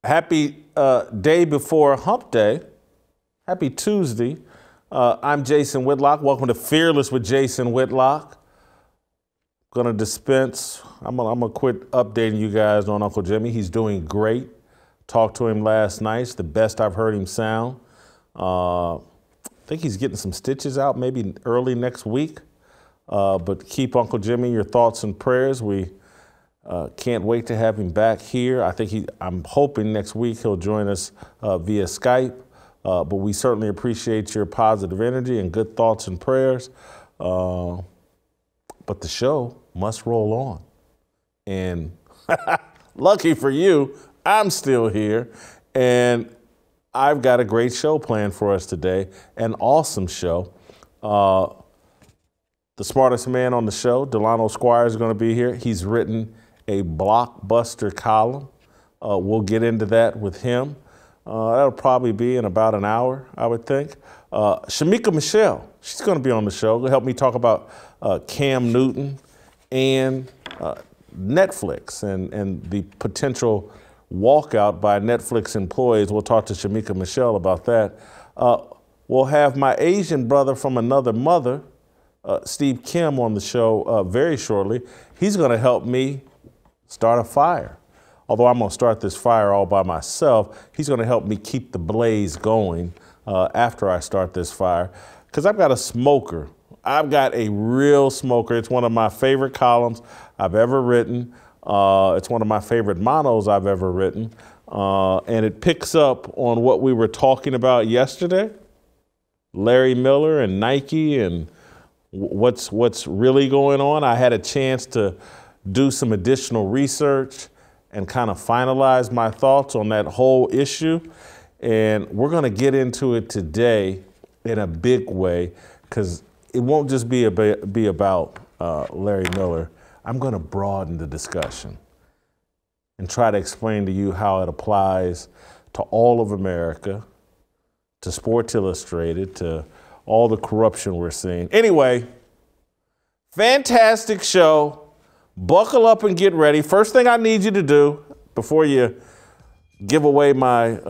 Happy day before Hump Day. Happy Tuesday. I'm Jason Whitlock. Welcome to Fearless with Jason Whitlock. Gonna dispense. I'm gonna quit updating you guys on Uncle Jimmy. He's doing great. Talked to him last night. It's the best I've heard him sound. I think he's getting some stitches out maybe early next week. But keep Uncle Jimmy in your thoughts and prayers. We can't wait to have him back here. I'm hoping next week he'll join us via Skype. But we certainly appreciate your positive energy and good thoughts and prayers. But the show must roll on. And lucky for you, I'm still here. And I've got a great show planned for us today, an awesome show. The smartest man on the show, Delano Squires, is going to be here. He's written a blockbuster column. We'll get into that with him. That'll probably be in about an hour, I would think. Shemeka Michelle, she's going to be on the show to help me talk about Cam Newton and Netflix and the potential walkout by Netflix employees. We'll talk to Shemeka Michelle about that. We'll have my Asian brother from another mother, Steve Kim, on the show very shortly. He's going to help me start a fire. Although I'm going to start this fire all by myself, he's going to help me keep the blaze going after I start this fire. Because I've got a smoker. I've got a real smoker. It's one of my favorite columns I've ever written. It's one of my favorite monos I've ever written. And it picks up on what we were talking about yesterday. Larry Miller and Nike and what's really going on. I had a chance to do some additional research and kind of finalize my thoughts on that whole issue. And we're going to get into it today in a big way, because it won't just be about Larry Miller. I'm going to broaden the discussion and try to explain to you how it applies to all of America, to Sports Illustrated, to all the corruption we're seeing. Anyway, fantastic show. Buckle up and get ready. First thing I need you to do before you give away my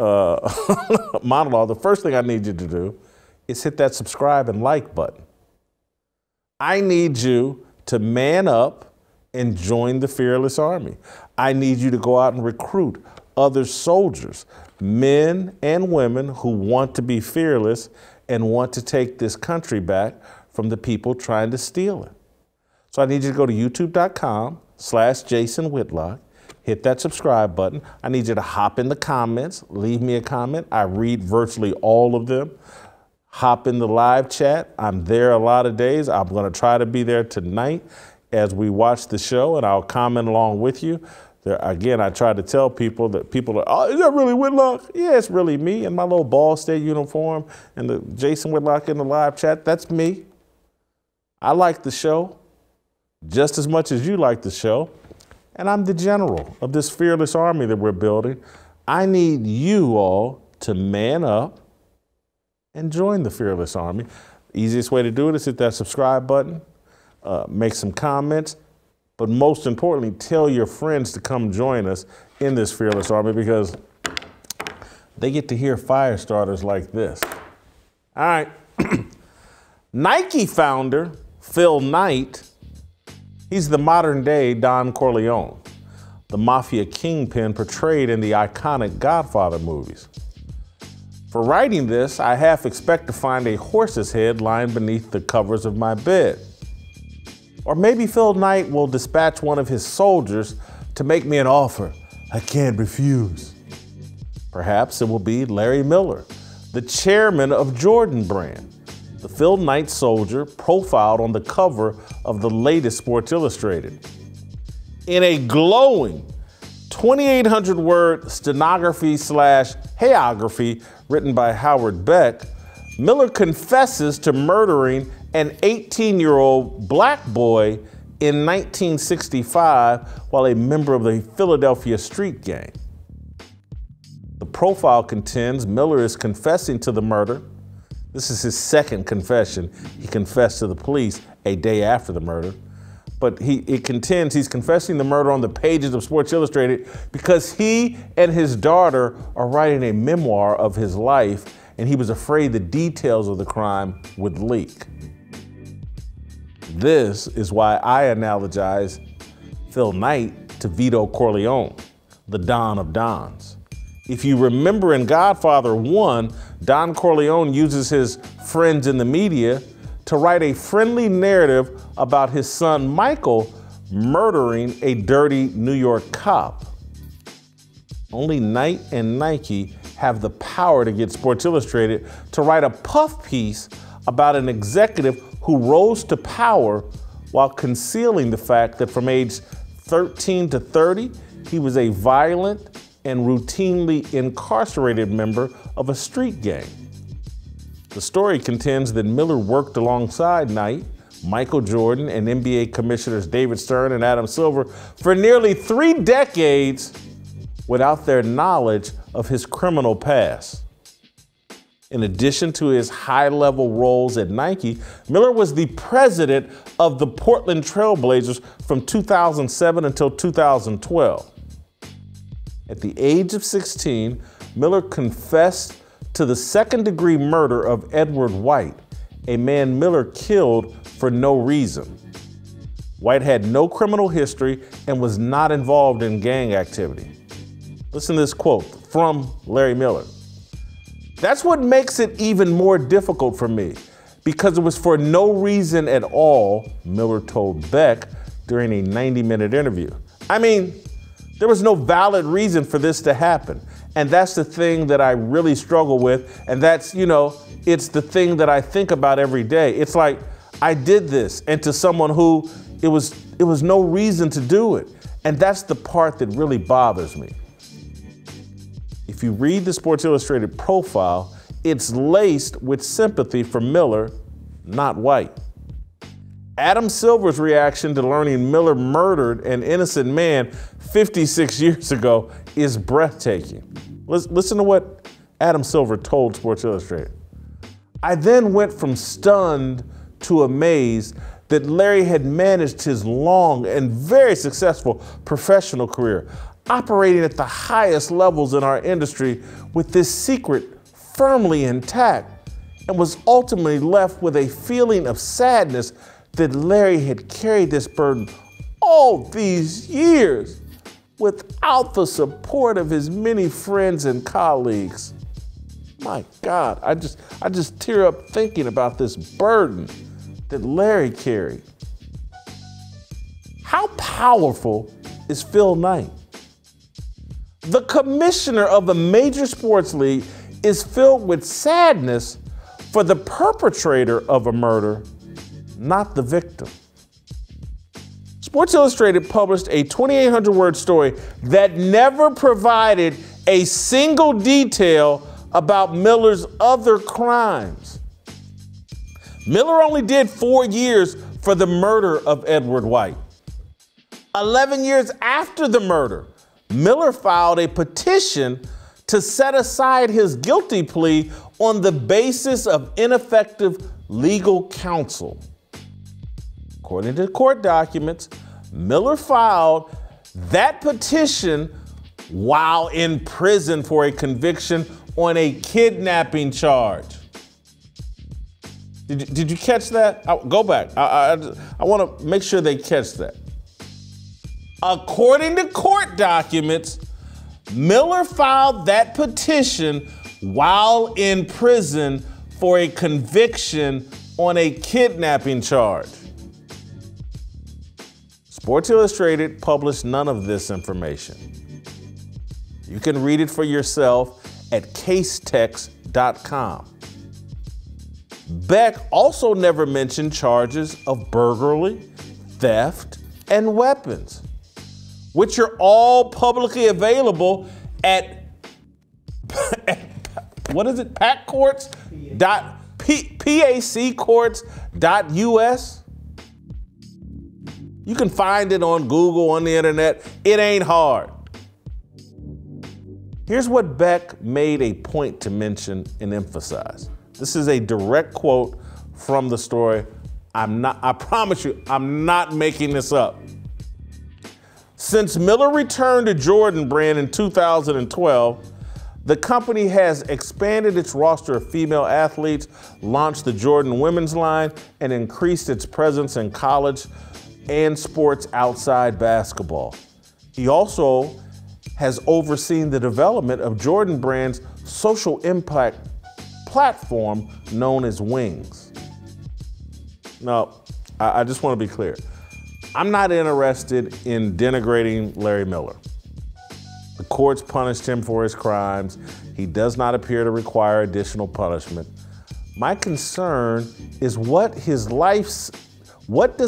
monologue, the first thing I need you to do is hit that subscribe and like button. I need you to man up and join the Fearless Army. I need you to go out and recruit other soldiers, men and women who want to be fearless and want to take this country back from the people trying to steal it. So I need you to go to youtube.com/Jason Whitlock, hit that subscribe button. I need you to hop in the comments, leave me a comment. I read virtually all of them. Hop in the live chat. I'm there a lot of days. I'm going to try to be there tonight as we watch the show, and I'll comment along with you. Again, I try to tell people that people are, oh, is that really Whitlock? Yeah, it's really me in my little Ball State uniform and the Jason Whitlock in the live chat. That's me. I like the show just as much as you like the show. And I'm the general of this fearless army that we're building. I need you all to man up and join the Fearless Army. Easiest way to do it is hit that subscribe button, make some comments, but most importantly, tell your friends to come join us in this Fearless Army, because they get to hear fire starters like this. All right. Nike founder Phil Knight, he's the modern day Don Corleone, the Mafia kingpin portrayed in the iconic Godfather movies. For writing this, I half expect to find a horse's head lying beneath the covers of my bed. Or maybe Phil Knight will dispatch one of his soldiers to make me an offer I can't refuse. Perhaps it will be Larry Miller, the chairman of Jordan Brand, the Phil Knight soldier profiled on the cover of the latest Sports Illustrated. In a glowing 2,800-word stenography/hagiography written by Howard Beck, Miller confesses to murdering an 18-year-old black boy in 1965 while a member of the Philadelphia street gang. The profile contends Miller is confessing to the murder. This is his second confession. He confessed to the police a day after the murder. but it contends he's confessing the murder on the pages of Sports Illustrated because he and his daughter are writing a memoir of his life, and he was afraid the details of the crime would leak. This is why I analogize Phil Knight to Vito Corleone, the Don of Dons. If you remember in Godfather 1, Don Corleone uses his friends in the media to write a friendly narrative about his son Michael murdering a dirty New York cop. Only Knight and Nike have the power to get Sports Illustrated to write a puff piece about an executive who rose to power while concealing the fact that from age 13 to 30, he was a violent and routinely incarcerated member of a street gang. The story contends that Miller worked alongside Knight, Michael Jordan, and NBA commissioners David Stern and Adam Silver for nearly 3 decades without their knowledge of his criminal past. In addition to his high-level roles at Nike, Miller was the president of the Portland Trail Blazers from 2007 until 2012. At the age of 16, Miller confessed to the second-degree murder of Edward White, a man Miller killed for no reason. White had no criminal history and was not involved in gang activity. Listen to this quote from Larry Miller. "That's what makes it even more difficult for me, because it was for no reason at all," Miller told Beck during a 90-minute interview. "I mean, there was no valid reason for this to happen. And that's the thing that I really struggle with. And that's, it's the thing that I think about every day. It's like, I did this, and to someone who it was no reason to do it. And that's the part that really bothers me." If you read the Sports Illustrated profile, it's laced with sympathy for Miller, not White. Adam Silver's reaction to learning Miller murdered an innocent man 56 years ago is breathtaking. Listen to what Adam Silver told Sports Illustrated. "I then went from stunned to amazed that Larry had managed his long and very successful professional career, operating at the highest levels in our industry with this secret firmly intact, and was ultimately left with a feeling of sadness that Larry had carried this burden all these years without the support of his many friends and colleagues." My God, I just tear up thinking about this burden that Larry carried. How powerful is Phil Knight? The commissioner of a major sports league is filled with sadness for the perpetrator of a murder, not the victim. Sports Illustrated published a 2,800-word story that never provided a single detail about Miller's other crimes. Miller only did 4 years for the murder of Edward White. 11 years after the murder, Miller filed a petition to set aside his guilty plea on the basis of ineffective legal counsel. According to court documents, Miller filed that petition while in prison for a conviction on a kidnapping charge. Did you catch that? Go back. I want to make sure they catch that. According to court documents, Miller filed that petition while in prison for a conviction on a kidnapping charge. Sports Illustrated published none of this information. You can read it for yourself at casetext.com. Beck also never mentioned charges of burglary, theft, and weapons, which are all publicly available at paccourts.us. You can find it on Google, on the internet. It ain't hard. Here's what Beck made a point to mention and emphasize. This is a direct quote from the story I promise you, I'm not making this up. Since Miller returned to Jordan brand in 2012, the company has expanded its roster of female athletes, launched the Jordan women's line, and increased its presence in college and sports outside basketball. He also has overseen the development of Jordan brand's social impact platform known as Wings. Now, I just want to be clear. I'm not interested in denigrating Larry Miller. The courts punished him for his crimes. He does not appear to require additional punishment. My concern is what does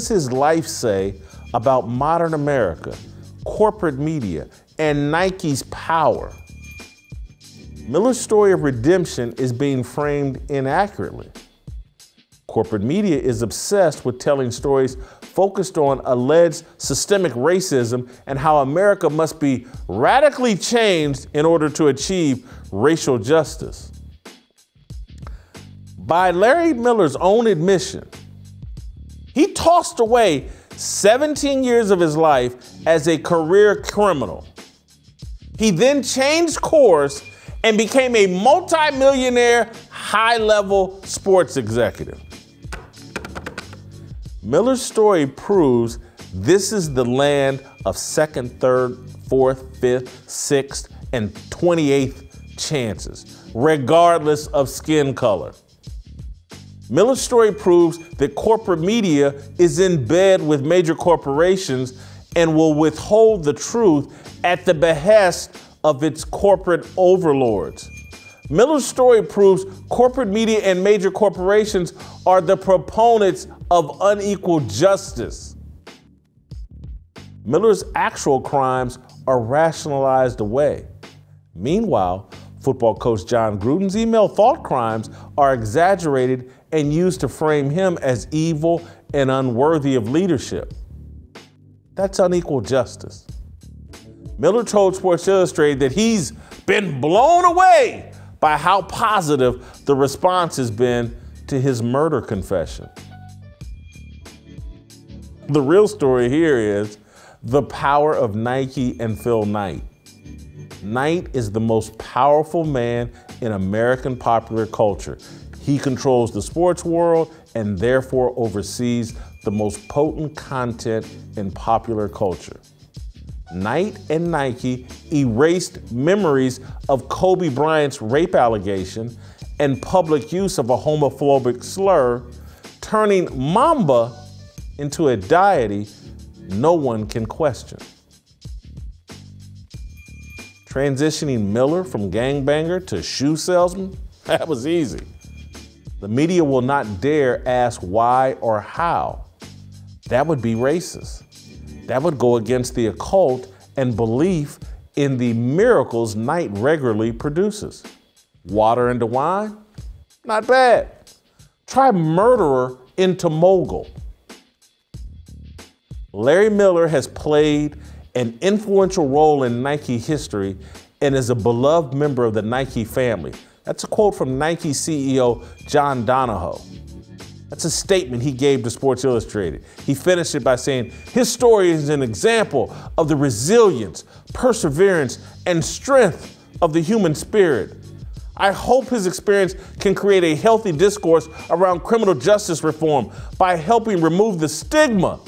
his life say about modern America, corporate media, and Nike's power? Miller's story of redemption is being framed inaccurately. Corporate media is obsessed with telling stories focused on alleged systemic racism and how America must be radically changed in order to achieve racial justice. By Larry Miller's own admission, he tossed away 17 years of his life as a career criminal. He then changed course and became a multi-millionaire, high-level sports executive. Miller's story proves this is the land of second, third, fourth, fifth, sixth, and 28th chances, regardless of skin color. Miller's story proves that corporate media is in bed with major corporations and will withhold the truth at the behest of its corporate overlords. Miller's story proves corporate media and major corporations are the proponents of unequal justice. Miller's actual crimes are rationalized away. Meanwhile, football coach John Gruden's email thought crimes are exaggerated and used to frame him as evil and unworthy of leadership. That's unequal justice. Miller told Sports Illustrated that he's been blown away by how positive the response has been to his murder confession. The real story here is the power of Nike and Phil Knight. Knight is the most powerful man in American popular culture. He controls the sports world and therefore oversees the most potent content in popular culture. Knight and Nike erased memories of Kobe Bryant's rape allegation and public use of a homophobic slur, turning Mamba into a deity no one can question. Transitioning Miller from gangbanger to shoe salesman, that was easy. The media will not dare ask why or how. That would be racist. That would go against the occult and belief in the miracles Knight regularly produces. Water into wine? Not bad. Try murderer into mogul. Larry Miller has played an influential role in Nike history and is a beloved member of the Nike family. That's a quote from Nike CEO John Donahoe. That's a statement he gave to Sports Illustrated. He finished it by saying, his story is an example of the resilience, perseverance, and strength of the human spirit. I hope his experience can create a healthy discourse around criminal justice reform by helping remove the stigma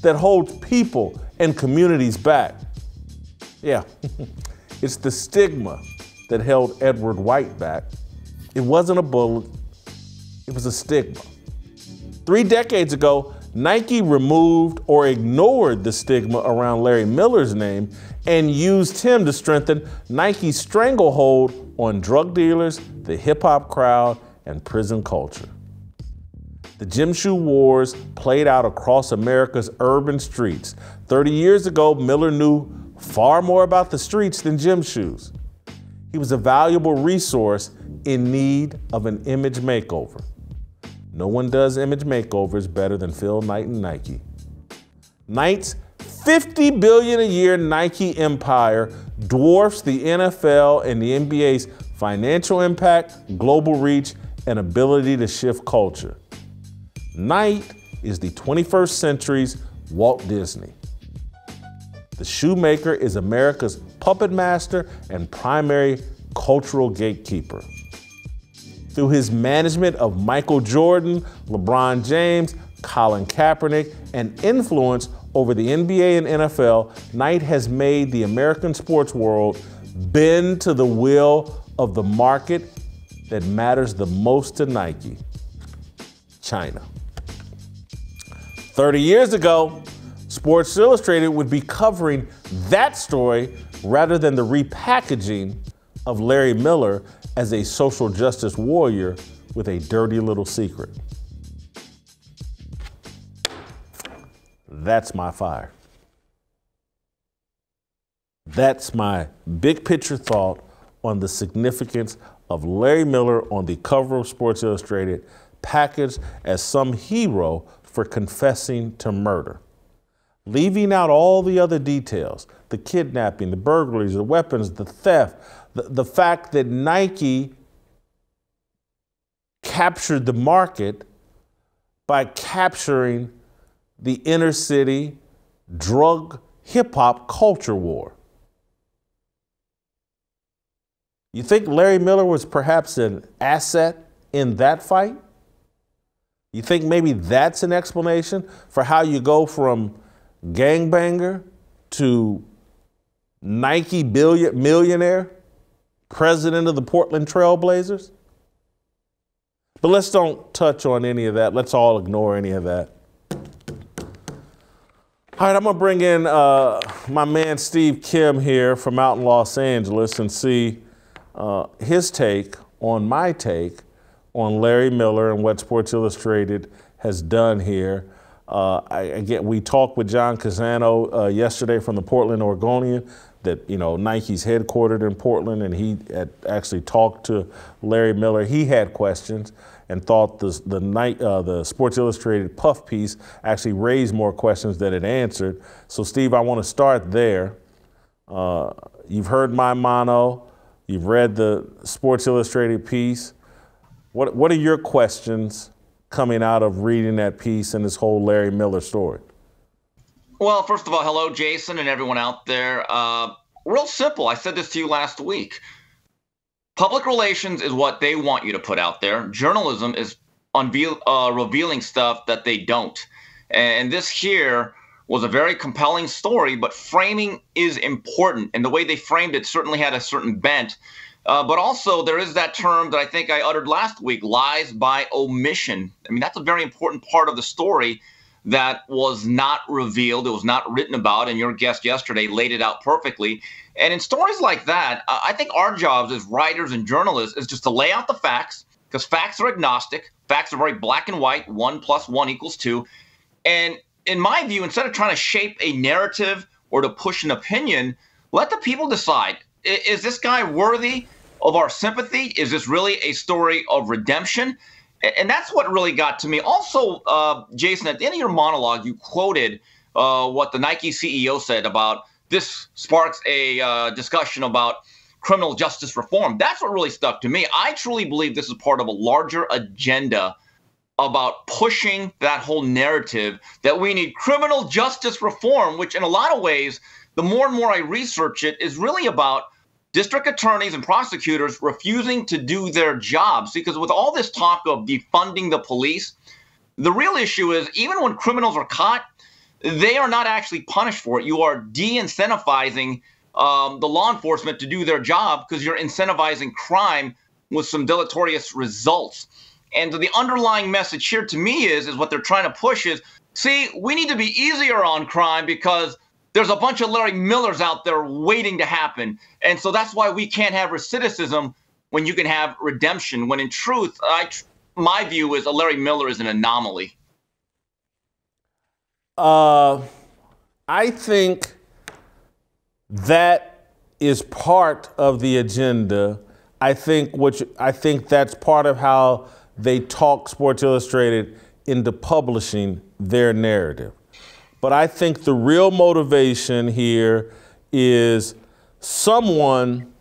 that holds people and communities back. Yeah, it's the stigma that held Edward White back. It wasn't a bullet, it was a stigma. 3 decades ago, Nike removed or ignored the stigma around Larry Miller's name and used him to strengthen Nike's stranglehold on drug dealers, the hip hop crowd, and prison culture. The gym shoe wars played out across America's urban streets. 30 years ago, Miller knew far more about the streets than gym shoes. He was a valuable resource in need of an image makeover. No one does image makeovers better than Phil Knight and Nike. Knight's $50 billion a year Nike empire dwarfs the NFL and the NBA's financial impact, global reach, and ability to shift culture. Knight is the 21st century's Walt Disney. The shoemaker is America's puppet master and primary cultural gatekeeper. Through his management of Michael Jordan, LeBron James, Colin Kaepernick, and influence over the NBA and NFL, Knight has made the American sports world bend to the will of the market that matters the most to Nike, China. 30 years ago, Sports Illustrated would be covering that story rather than the repackaging of Larry Miller as a social justice warrior with a dirty little secret. That's my fire. That's my big picture thought on the significance of Larry Miller on the cover of Sports Illustrated, packaged as some hero for confessing to murder. Leaving out all the other details, the kidnapping, the burglaries, the weapons, the theft, the fact that Nike captured the market by capturing the inner city drug hip-hop culture war. You think Larry Miller was perhaps an asset in that fight? You think maybe that's an explanation for how you go from gangbanger to Nike millionaire, president of the Portland Trail Blazers? But let's don't touch on any of that. Let's all ignore any of that. All right, I'm gonna bring in my man Steve Kim here from out in Los Angeles and see his take on my take on Larry Miller and what Sports Illustrated has done here. We talked with John Casano yesterday from the Portland Oregonian that, Nike's headquartered in Portland, and he had actually talked to Larry Miller. He had questions and thought the Sports Illustrated puff piece actually raised more questions than it answered. So, Steve, I want to start there. You've heard my mono. You've read the Sports Illustrated piece. What are your questions coming out of reading that piece and this whole Larry Miller story? Well, first of all, hello, Jason, and everyone out there. Real simple. I said this to you last week. Public relations is what they want you to put out there. Journalism is revealing stuff that they don't. And this here was a very compelling story, but framing is important. And the way they framed it certainly had a certain bent. But also there is that term that I think I uttered last week, lies by omission. I mean, that's a very important part of the story that was not revealed. It was not written about, and your guest yesterday laid it out perfectly. And in stories like that, I think our jobs as writers and journalists is just to lay out the facts, because facts are agnostic. Facts are very black and white, 1 + 1 = 2. And in my view, instead of trying to shape a narrative or to push an opinion, let the people decide. Is this guy worthy of our sympathy? Is this really a story of redemption? And that's what really got to me. Also, Jason, at the end of your monologue, you quoted what the Nike CEO said about this sparks a discussion about criminal justice reform. That's what really stuck to me. I truly believe this is part of a larger agenda about pushing that whole narrative that we need criminal justice reform, which in a lot of ways, the more and more I research it, is really about district attorneys and prosecutors refusing to do their jobs. Because with all this talk of defunding the police, the real issue is even when criminals are caught, they are not actually punished for it. You are de-incentivizing the law enforcement to do their job because you're incentivizing crime with some deleterious results. And the underlying message here to me is what they're trying to push is, see, we need to be easier on crime because there's a bunch of Larry Millers out there waiting to happen. And so that's why we can't have recidivism when you can have redemption, when in truth, my view is a Larry Miller is an anomaly. I think that is part of the agenda. I think that's part of how they talk Sports Illustrated into publishing their narrative. But I think the real motivation here is someone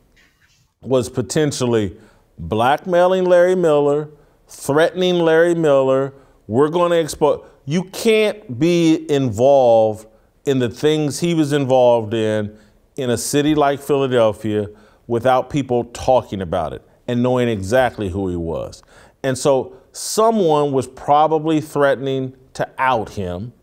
was potentially blackmailing Larry Miller, threatening Larry Miller. We're going to expose. you can't be involved in the things he was involved in a city like Philadelphia without people talking about it and knowing exactly who he was. And so someone was probably threatening to out him,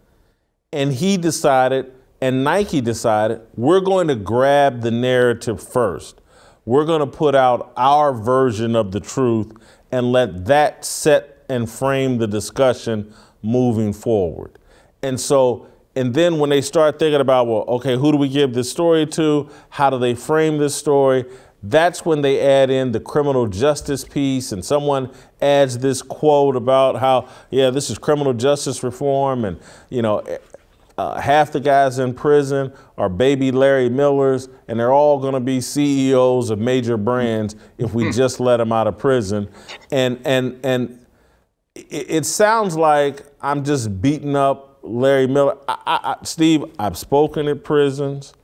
and he decided, and Nike decided, we're going to grab the narrative first. We're going to put out our version of the truth and let that set and frame the discussion moving forward. And so, and then when they start thinking about, well, okay, who do we give this story to? How do they frame this story? That's when they add in the criminal justice piece, and someone adds this quote about how, yeah, this is criminal justice reform, and, you know, half the guys in prison are baby Larry Millers, and they're all going to be CEOs of major brands if we just let them out of prison. And it sounds like I'm just beating up Larry Miller. Steve, I've spoken at prisons.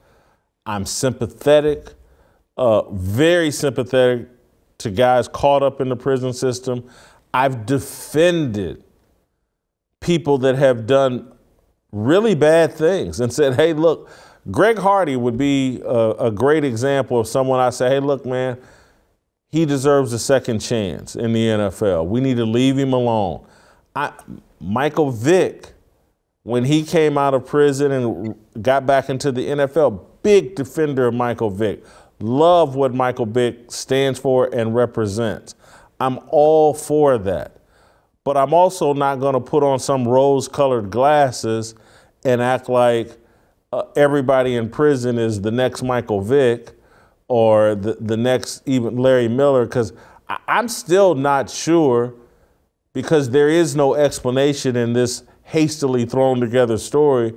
I'm sympathetic, very sympathetic to guys caught up in the prison system. I've defended people that have done really bad things and said, hey, look, Greg Hardy would be a great example of someone I say, hey, look, man, he deserves a second chance in the NFL. We need to leave him alone. Michael Vick, when he came out of prison and got back into the NFL, big defender of Michael Vick. Love what Michael Vick stands for and represents. I'm all for that. But I'm also not going to put on some rose-colored glasses and act like everybody in prison is the next Michael Vick or the next even Larry Miller, because I'm still not sure, because there is no explanation in this hastily thrown together story,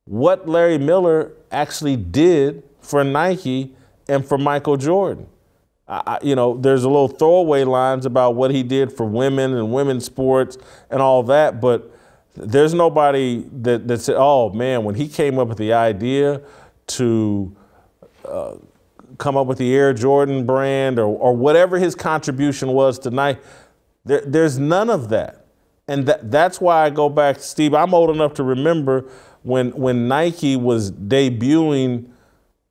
what Larry Miller actually did for Nike and for Michael Jordan. You know, there's a little throwaway lines about what he did for women and women's sports and all that, but there's nobody that said, oh man, when he came up with the idea to come up with the Air Jordan brand or whatever his contribution was to Nike, there's none of that. And that's why I go back, Steve, I'm old enough to remember when Nike was debuting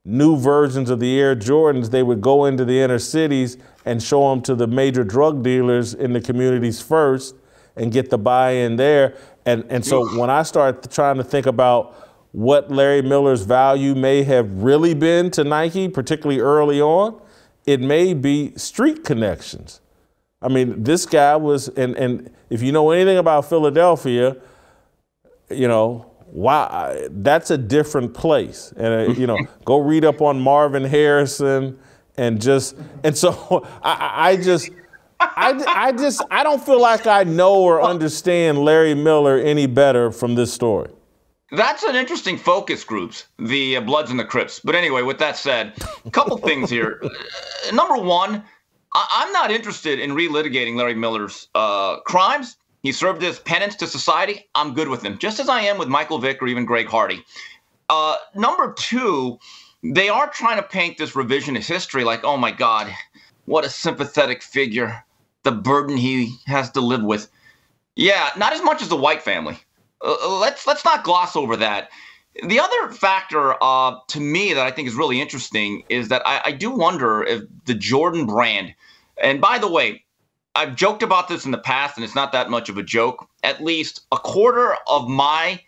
new versions of the Air Jordans, they would go into the inner cities and show them to the major drug dealers in the communities first and get the buy-in there. And so when I start trying to think about what Larry Miller's value may have really been to Nike, particularly early on, it may be street connections. I mean, this guy was, and if you know anything about Philadelphia, you know, wow, that's a different place. And, you know, go read up on Marvin Harrison and so I don't feel like I know or understand Larry Miller any better from this story. That's an interesting focus groups, the Bloods and the Crips. But anyway, with that said, a couple things here. Number one, I'm not interested in relitigating Larry Miller's crimes. He served his penance to society. I'm good with him, just as I am with Michael Vick or even Greg Hardy. Number two, they are trying to paint this revisionist history like, oh my God, what a sympathetic figure, the burden he has to live with. Yeah, not as much as the White family. Let's not gloss over that. The other factor to me that I think is really interesting is that I do wonder if the Jordan brand, and by the way, I've joked about this in the past, and it's not that much of a joke. At least a quarter of my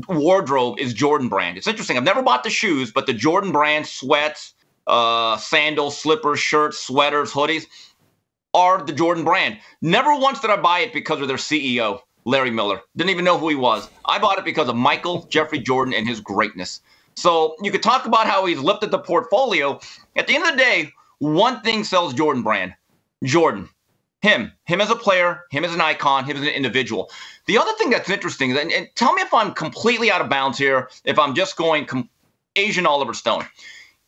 wardrobe is Jordan brand. It's interesting. I've never bought the shoes, but the Jordan brand sweats, sandals, slippers, shirts, sweaters, hoodies are the Jordan brand. Never once did I buy it because of their CEO, Larry Miller. Didn't even know who he was. I bought it because of Michael Jeffrey Jordan and his greatness. So you could talk about how he's lifted the portfolio. At the end of the day, one thing sells Jordan brand. Jordan, him as a player, him as an icon, him as an individual. The other thing that's interesting is, and tell me if I'm completely out of bounds here, if I'm just going Asian Oliver Stone.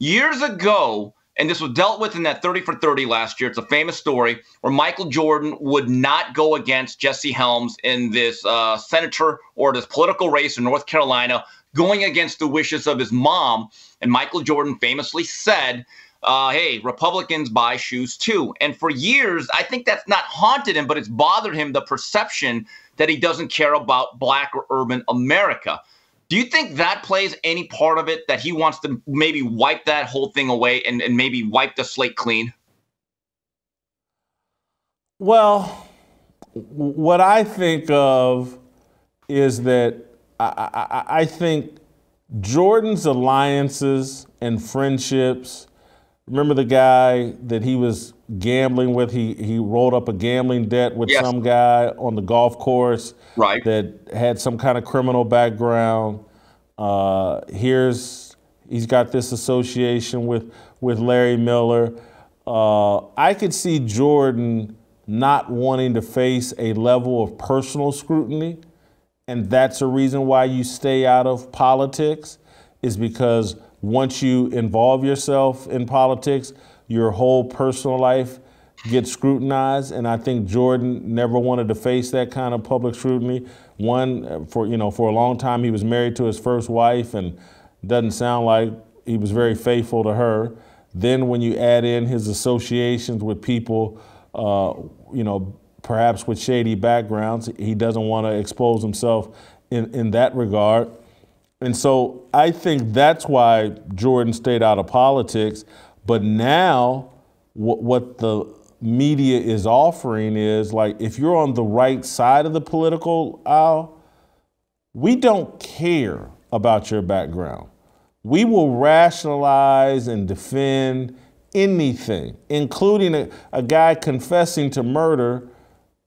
Years ago, and this was dealt with in that 30 for 30 last year, it's a famous story where Michael Jordan would not go against Jesse Helms in this senator or this political race in North Carolina, going against the wishes of his mom. And Michael Jordan famously said, hey, Republicans buy shoes too. And for years, I think that's not haunted him, but it's bothered him, the perception that he doesn't care about Black or urban America. Do you think that plays any part of it, that he wants to maybe wipe that whole thing away and maybe wipe the slate clean? Well, what I think of is that I think Jordan's alliances and friendships. Remember the guy that he was gambling with? He rolled up a gambling debt with some guy on the golf course that had some kind of criminal background. He's got this association with Larry Miller. I could see Jordan not wanting to face a level of personal scrutiny, and that's a reason why you stay out of politics, is because once you involve yourself in politics, your whole personal life gets scrutinized. And I think Jordan never wanted to face that kind of public scrutiny. One, for a long time, he was married to his first wife, and doesn't sound like he was very faithful to her. Then when you add in his associations with people, perhaps with shady backgrounds, he doesn't want to expose himself in that regard. And so I think that's why Jordan stayed out of politics. But now what the media is offering is, like, if you're on the right side of the political aisle, we don't care about your background. We will rationalize and defend anything, including a guy confessing to murder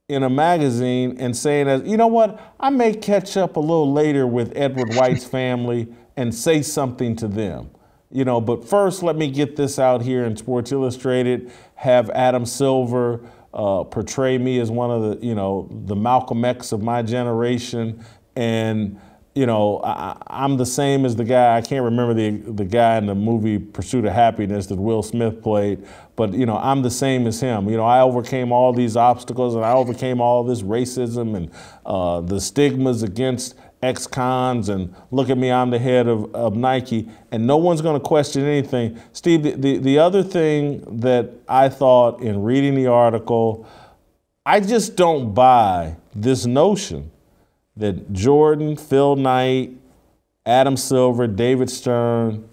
in a magazine and saying that, you know what, I may catch up a little later with Edward White's family and say something to them. But first, let me get this out here in Sports Illustrated, have Adam Silver portray me as one of the Malcolm X of my generation. And, I'm the same as the guy, I can't remember the guy in the movie Pursuit of Happiness that Will Smith played, but, I'm the same as him. I overcame all these obstacles, and I overcame all this racism and the stigmas against ex-cons, and look at me, I'm the head of Nike, and no one's going to question anything. Steve, the other thing that I thought in reading the article, I just don't buy this notion that Jordan, Phil Knight, Adam Silver, David Stern,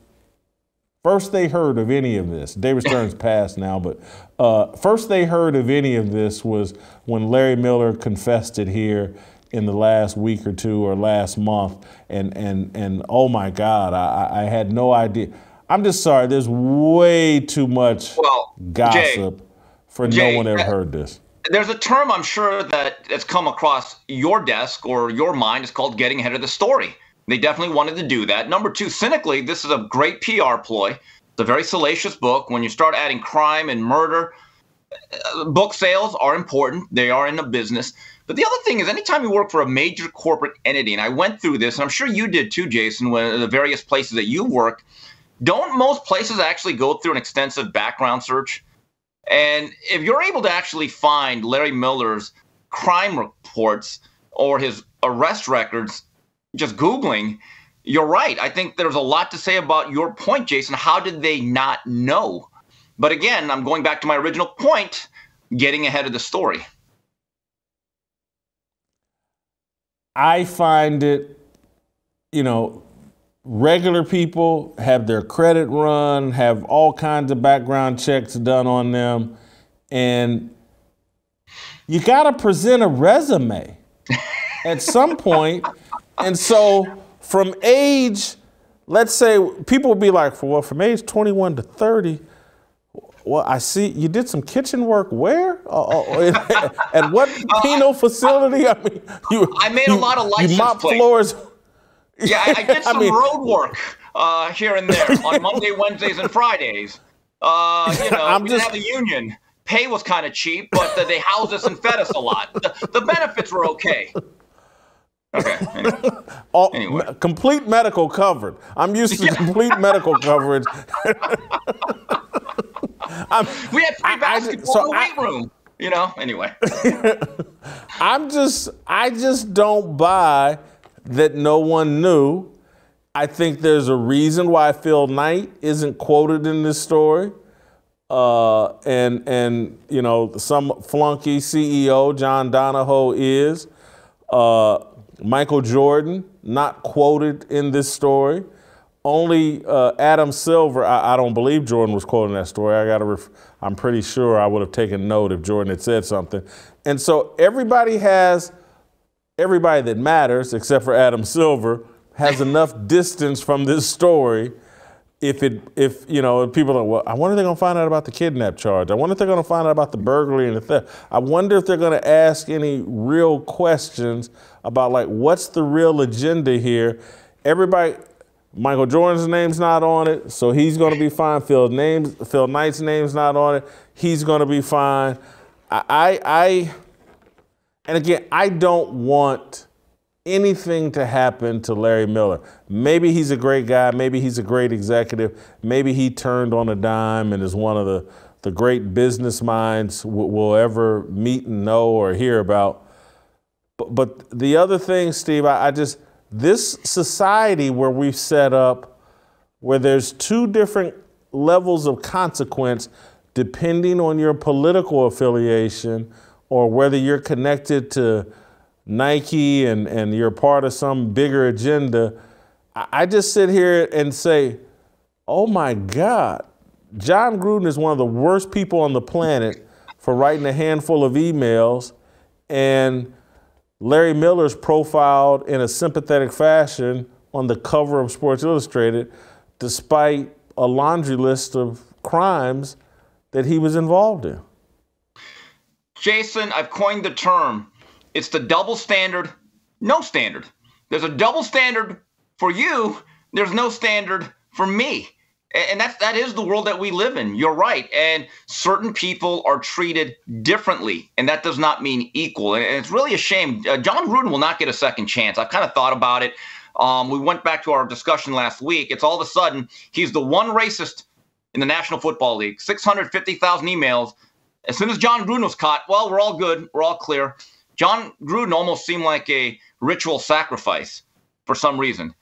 first they heard of any of this. David Stern's passed now, but first they heard of any of this was when Larry Miller confessed it here in the last week or two or last month. And oh my God, I had no idea. I'm just sorry, there's way too much gossip for no one ever heard this. There's a term I'm sure that has come across your desk or your mind. It's called getting ahead of the story. They definitely wanted to do that. Number two, cynically, this is a great PR ploy. It's a very salacious book. When you start adding crime and murder, book sales are important. They are in the business. But the other thing is, anytime you work for a major corporate entity, and I went through this, and I'm sure you did too, Jason, when the various places that you worked, don't most places actually go through an extensive background search? And if you're able to actually find Larry Miller's crime reports or his arrest records, just Googling, you're right. I think there's a lot to say about your point, Jason. How did they not know? But again, I'm going back to my original point, getting ahead of the story. I find it, regular people have their credit run, have all kinds of background checks done on them, and you got to present a resume at some point. And so from age, let's say, people would be like, from age 21 to 30, well, I see you did some kitchen work where? At what penal facility? I mean, I made a lot of license plates. Floors. Yeah, I did some road work here and there on Monday, Wednesdays, and Fridays. We didn't have a union. Pay was kind of cheap, but they housed us and fed us a lot. The benefits were okay. Okay. Anyway. Complete medical coverage. I'm used to complete medical coverage. We had free basketball in the weight room. Anyway. I just don't buy that no one knew. I think there's a reason why Phil Knight isn't quoted in this story. and you know, some flunky CEO, John Donahoe is. Michael Jordan, not quoted in this story. Only Adam Silver, I don't believe Jordan was quoting that story. I'm pretty sure I would have taken note if Jordan had said something. And so everybody that matters, except for Adam Silver, has enough distance from this story. If you know, people are, well, I wonder if they're going to find out about the kidnap charge. I wonder if they're going to find out about the burglary and the theft. I wonder if they're going to ask any real questions about, like, what's the real agenda here? Everybody, Michael Jordan's name's not on it, so he's going to be fine. Phil Knight's name's not on it. He's going to be fine. And again, I don't want anything to happen to Larry Miller. Maybe he's a great guy. Maybe he's a great executive. Maybe he turned on a dime and is one of the great business minds we'll ever meet and know or hear about. But the other thing, Steve, this society where we've set up, where there's two different levels of consequence depending on your political affiliation or whether you're connected to Nike and you're part of some bigger agenda, I just sit here and say, oh my God, John Gruden is one of the worst people on the planet for writing a handful of emails, and Larry Miller's profiled in a sympathetic fashion on the cover of Sports Illustrated, despite a laundry list of crimes that he was involved in. Jason, I've coined the term. It's the double standard, no standard. There's a double standard for you. There's no standard for me. And that is the world that we live in. You're right. And certain people are treated differently. And that does not mean equal. And it's really a shame. John Gruden will not get a second chance. I've kind of thought about it. We went back to our discussion last week. It's all of a sudden he's the one racist in the National Football League. 650,000 emails. As soon as John Gruden was caught, well, we're all good. We're all clear. John Gruden almost seemed like a ritual sacrifice for some reason.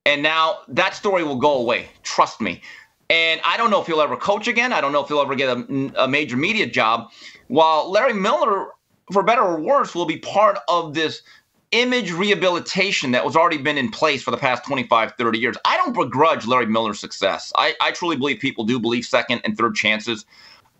And now that story will go away. Trust me. And I don't know if he'll ever coach again. I don't know if he'll ever get a major media job. While Larry Miller, for better or worse, will be part of this image rehabilitation that was already been in place for the past 25, 30 years. I don't begrudge Larry Miller's success. I truly believe people do believe second and third chances.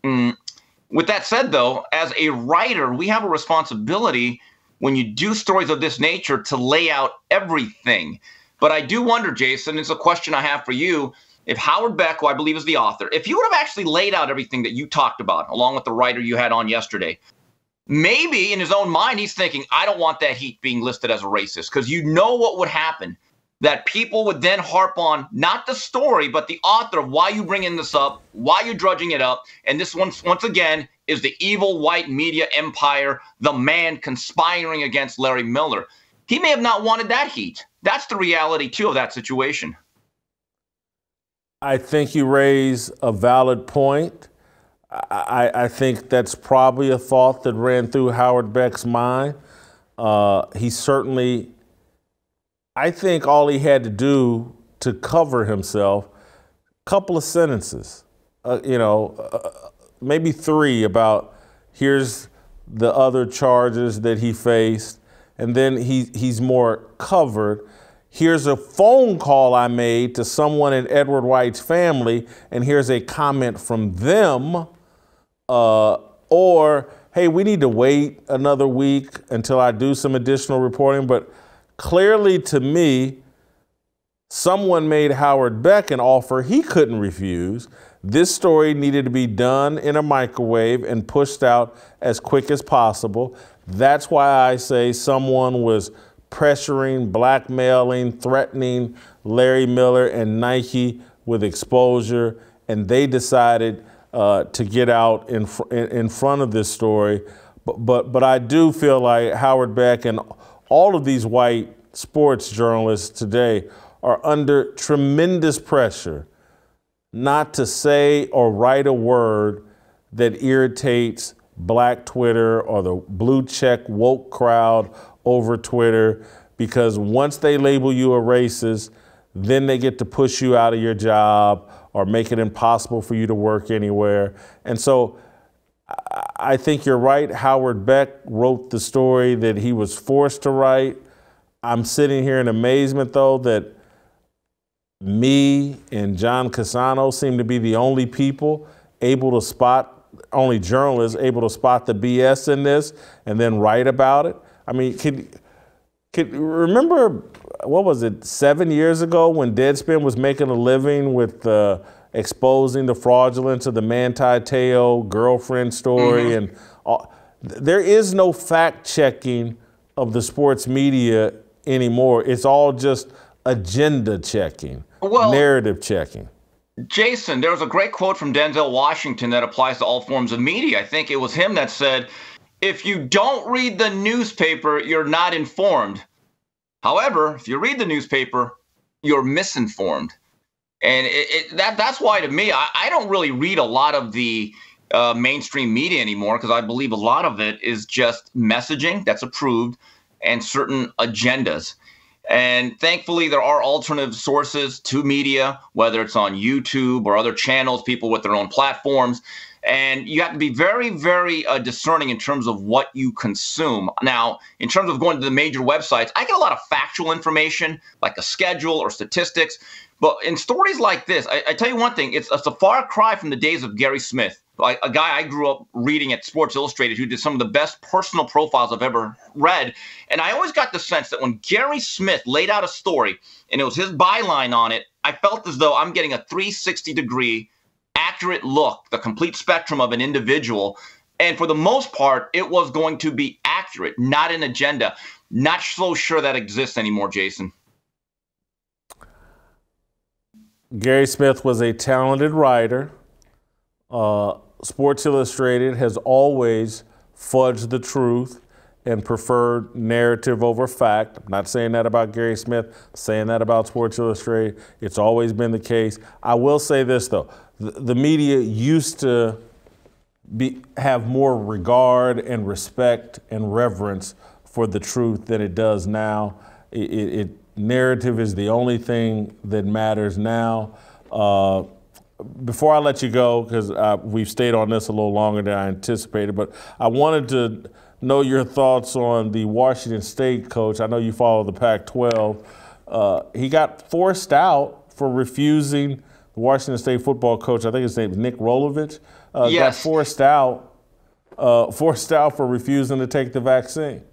With that said, though, as a writer, we have a responsibility when you do stories of this nature to lay out everything. But I do wonder, Jason, it's a question I have for you. If Howard Beck, who I believe is the author, if you would have actually laid out everything that you talked about, along with the writer you had on yesterday, maybe in his own mind, he's thinking, I don't want that heat being listed as a racist, because you know what would happen, that people would then harp on not the story, but the author of why you bringing this up, why you're drudging it up. And this once again is the evil white media empire, the man conspiring against Larry Miller. He may have not wanted that heat. That's the reality, too, of that situation. I think you raise a valid point. I think that's probably a thought that ran through Howard Beck's mind. He certainly, I think all he had to do to cover himself, a couple of sentences, maybe three about here's the other charges that he faced, and then he's more covered. Here's a phone call I made to someone in Edward White's family, and here's a comment from them. Or, hey, we need to wait another week until I do some additional reporting. But clearly to me, someone made Howard Beck an offer he couldn't refuse. This story needed to be done in a microwave and pushed out as quick as possible. That's why I say someone was pressuring, blackmailing, threatening Larry Miller and Nike with exposure, and they decided to get out in front of this story. But I do feel like Howard Beck and all of these white sports journalists today are under tremendous pressure not to say or write a word that irritates Black Twitter or the blue check woke crowd over Twitter, because once they label you a racist, then they get to push you out of your job, or make it impossible for you to work anywhere. And so I think you're right. Howard Beck wrote the story that he was forced to write. I'm sitting here in amazement, though, that me and John Cassano seem to be the only people able to spot, only journalists able to spot the BS in this and then write about it. I mean, could remember, what was it, 7 years ago when Deadspin was making a living with exposing the fraudulence of the Manti Te'o girlfriend story? And there is no fact checking of the sports media anymore. It's all just agenda checking, narrative checking. Jason, there was a great quote from Denzel Washington that applies to all forms of media. I think it was him that said, if you don't read the newspaper, you're not informed. However, if you read the newspaper, you're misinformed. And that's why, to me, I don't really read a lot of the mainstream media anymore, because I believe a lot of it is just messaging that's approved and certain agendas. And thankfully, there are alternative sources to media, whether it's on YouTube or other channels, people with their own platforms. And you have to be very, very discerning in terms of what you consume. Now, in terms of going to the major websites, I get a lot of factual information, like a schedule or statistics. But in stories like this, I tell you one thing, it's a far cry from the days of Gary Smith, a guy I grew up reading at Sports Illustrated who did some of the best personal profiles I've ever read. And I always got the sense that when Gary Smith laid out a story and it was his byline on it, I felt as though I'm getting a 360-degree accurate look, the complete spectrum of an individual. And for the most part, it was going to be accurate, not an agenda. Not so sure that exists anymore, Jason. Gary Smith was a talented writer. Sports Illustrated has always fudged the truth and preferred narrative over fact. I'm not saying that about Gary Smith, I'm saying that about Sports Illustrated. It's always been the case. I will say this, though. The media used to have more regard and respect and reverence for the truth than it does now. Narrative is the only thing that matters now. Before I let you go, because we've stayed on this a little longer than I anticipated, but I wanted to know your thoughts on the Washington State coach. I know you follow the Pac-12. He got forced out for refusing. The Washington State football coach, I think his name is Nick Rolovich, yes, got forced out for refusing to take the vaccine.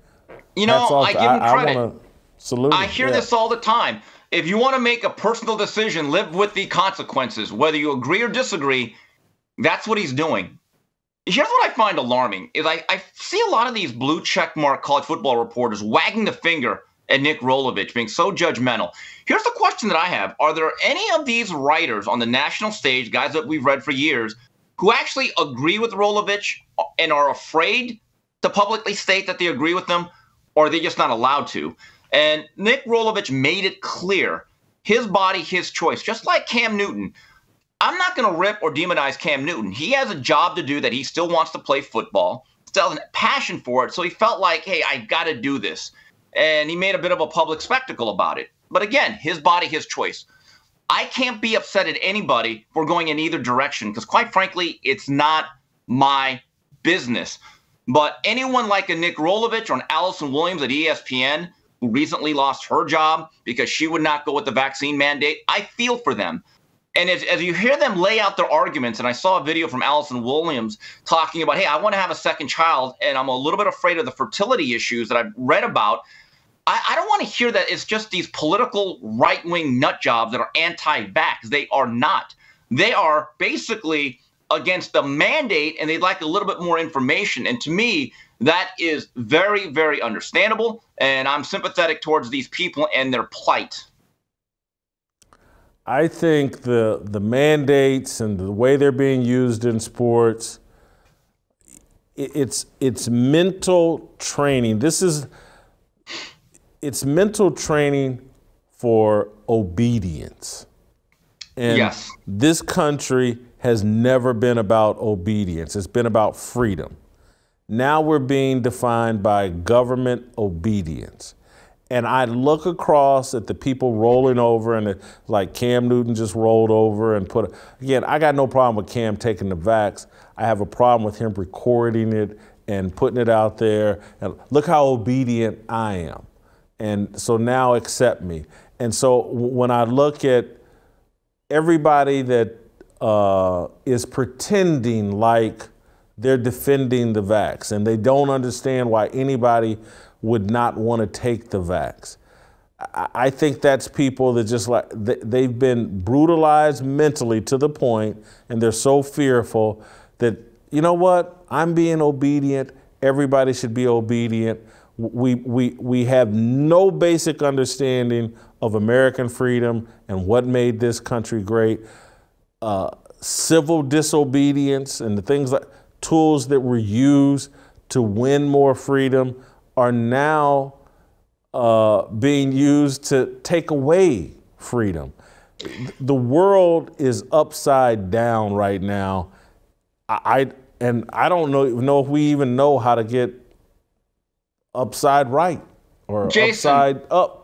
You know, I give him credit. I want to salute him. I hear this all the time. If you want to make a personal decision, live with the consequences. Whether you agree or disagree, that's what he's doing. Here's what I find alarming is I see a lot of these blue check mark college football reporters wagging the finger at Nick Rolovich, being so judgmental. Here's the question that I have. Are there any of these writers on the national stage, guys that we've read for years, who actually agree with Rolovich and are afraid to publicly state that they agree with them, or are they just not allowed to? And Nick Rolovich made it clear, his body, his choice, just like Cam Newton. I'm not going to rip or demonize Cam Newton. He has a job to do that he still wants to play football, still has a passion for it. So he felt like, hey, I got to do this. And he made a bit of a public spectacle about it. But again, his body, his choice. I can't be upset at anybody for going in either direction because, quite frankly, it's not my business. But anyone like a Nick Rolovich or an Allison Williams at ESPN, who recently lost her job because she would not go with the vaccine mandate, I feel for them. And as you hear them lay out their arguments, and I saw a video from Allison Williams talking about, hey, I want to have a second child, and I'm a little bit afraid of the fertility issues that I've read about. I don't want to hear that it's just these political right-wing nut jobs that are anti-vax. They are not. They are basically against the mandate, and they'd like a little bit more information. And to me, that is very, very understandable, and I'm sympathetic towards these people and their plight. I think the mandates and the way they're being used in sports, it's mental training. It's mental training for obedience. And yes, this country has never been about obedience. It's been about freedom. Now we're being defined by government obedience. And I look across at the people rolling over, and like Cam Newton just rolled over and again, I got no problem with Cam taking the vax. I have a problem with him recording it and putting it out there. And look how obedient I am. And so now accept me. And so when I look at everybody that is pretending like they're defending the vax and they don't understand why anybody would not want to take the vax, I think that's people that just like, they've been brutalized mentally to the point, and they're so fearful that, you know what, I'm being obedient, everybody should be obedient. We have no basic understanding of American freedom and what made this country great. Civil disobedience and the things like tools that were used to win more freedom are now being used to take away freedom. The world is upside down right now. I don't know if we even know how to get upside right or upside up.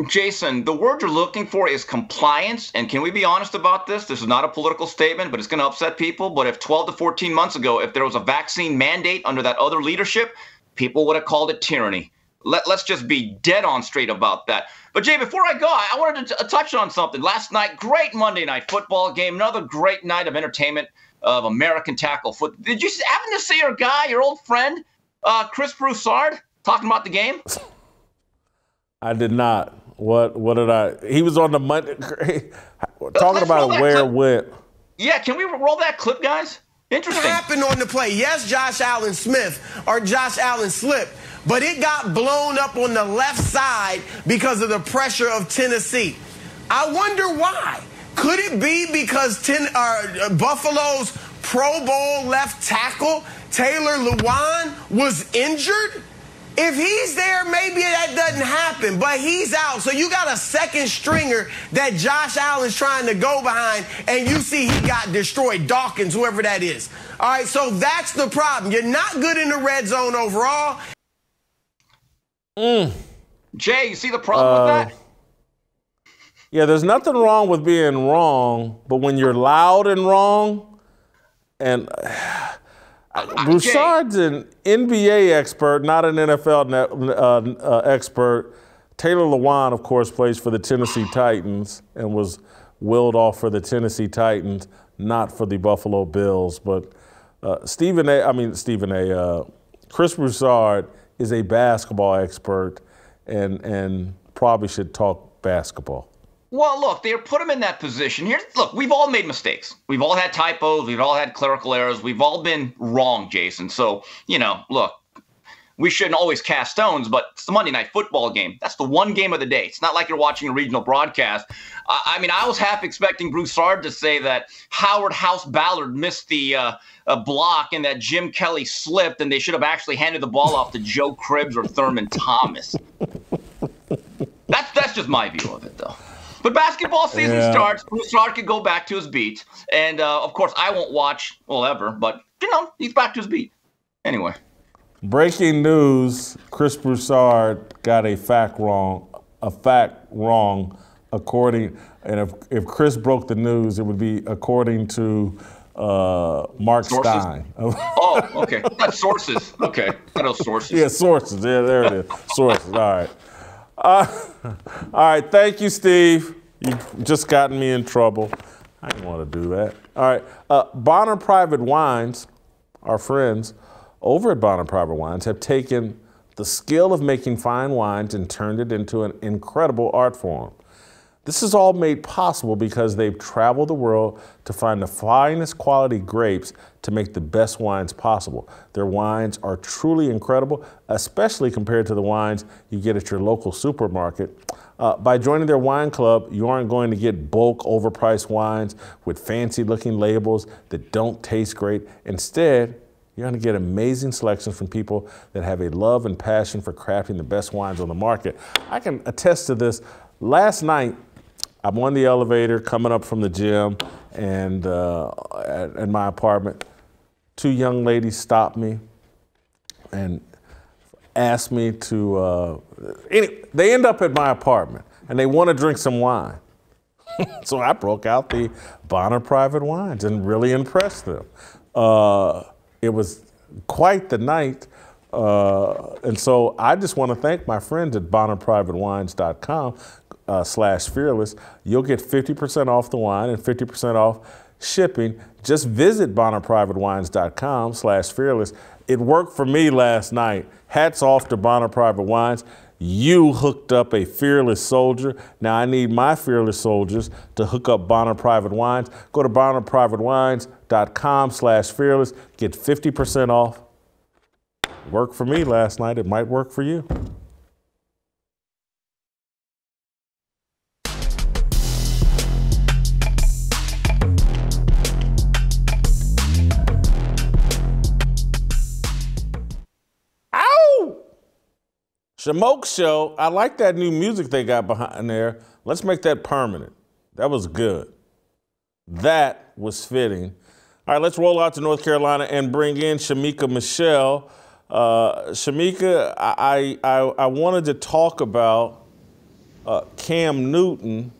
Jason, the word you're looking for is compliance. And can we be honest about this? This is not a political statement, but it's going to upset people. But if 12 to 14 months ago, if there was a vaccine mandate under that other leadership, people would have called it tyranny. Let's just be dead on straight about that. But Jay, before I go, I wanted to touch on something. Last night, great Monday night football game, another great night of entertainment of American tackle foot. Did you happen to see your guy, your old friend, Chris Broussard, talking about the game? I did not. What did I? He was on the Monday talking about where it went. Yeah, can we roll that clip, guys? Interesting. What happened on the play? Yes, Josh Allen Smith or Josh Allen slipped, but it got blown up on the left side because of the pressure of Tennessee. I wonder why. Could it be because Buffalo's Pro Bowl left tackle, Taylor Lewan, was injured? If he's there, maybe that doesn't happen, but he's out. So you got a second stringer that Josh Allen's trying to go behind, and you see he got destroyed. Dawkins, whoever that is. All right, so that's the problem. You're not good in the red zone overall. Jay, you see the problem with that? Yeah, there's nothing wrong with being wrong, but when you're loud and wrong, and Broussard's an NBA expert, not an NFL expert. Taylor Lewan, of course, plays for the Tennessee Titans and was willed off for the Tennessee Titans, not for the Buffalo Bills. But Chris Broussard is a basketball expert and probably should talk basketball. Well, look, they put him in that position. Look, we've all made mistakes. We've all had typos. We've all had clerical errors. We've all been wrong, Jason. So, look, we shouldn't always cast stones, but it's the Monday Night Football game. That's the one game of the day. It's not like you're watching a regional broadcast. I was half expecting Broussard to say that Howard House Ballard missed the block and that Jim Kelly slipped and they should have actually handed the ball off to Joe Cribbs or Thurman Thomas. That's just my view of it, though. But basketball season starts. Broussard could go back to his beat. And, of course, I won't watch, ever. But, he's back to his beat. Anyway. Breaking news, Chris Broussard got a fact wrong, according, and if Chris broke the news, it would be according to Mark sources? Stein. Oh, okay. That's sources. Okay. Those sources. Yeah, sources. Yeah, there it is. Sources. All right. All right. Thank you, Steve. You've just gotten me in trouble. I didn't want to do that. All right. Bonner Private Wines, our friends over at Bonner Private Wines, have taken the skill of making fine wines and turned it into an incredible art form. This is all made possible because they've traveled the world to find the finest quality grapes to make the best wines possible. Their wines are truly incredible, especially compared to the wines you get at your local supermarket. By joining their wine club, you aren't going to get bulk, overpriced wines with fancy-looking labels that don't taste great. Instead, you're going to get amazing selections from people that have a love and passion for crafting the best wines on the market. I can attest to this. Last night, I'm on the elevator coming up from the gym and in my apartment. Two young ladies stopped me, and asked me to, they end up at my apartment and they want to drink some wine. So I broke out the Bonner Private Wines and really impressed them. It was quite the night. And so I just want to thank my friends at bonnerprivatewines.com/fearless. You'll get 50% off the wine and 50% off shipping. Just visit bonnerprivatewines.com/fearless. It worked for me last night. Hats off to Bonner Private Wines. You hooked up a fearless soldier. Now I need my fearless soldiers to hook up Bonner Private Wines. Go to bonnerprivatewines.com/fearless. Get 50% off. Worked for me last night. It might work for you. Shemeka Show, I like that new music they got behind there. Let's make that permanent. That was good. That was fitting. All right, let's roll out to North Carolina and bring in Shemeka Michelle. Shemeka, I wanted to talk about Cam Newton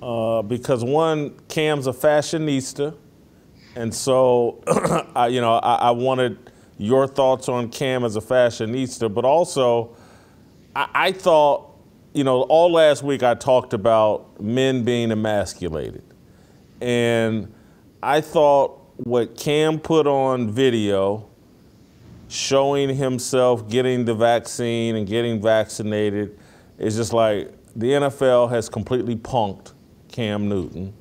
because one, Cam's a fashionista, and so I wanted your thoughts on Cam as a fashionista, but also I thought, all last week I talked about men being emasculated. And I thought what Cam put on video, showing himself getting the vaccine and getting vaccinated, is just like the NFL has completely punked Cam Newton.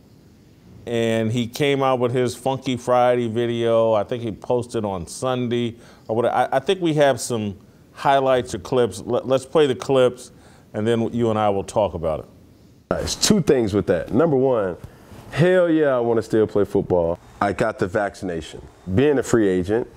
And he came out with his Funky Friday video. I think he posted on Sunday or whatever. I think we have some highlights or clips. Let's play the clips, and then you and I will talk about it. There's two things with that. Number one, hell yeah, I want to still play football. I got the vaccination. Being a free agent,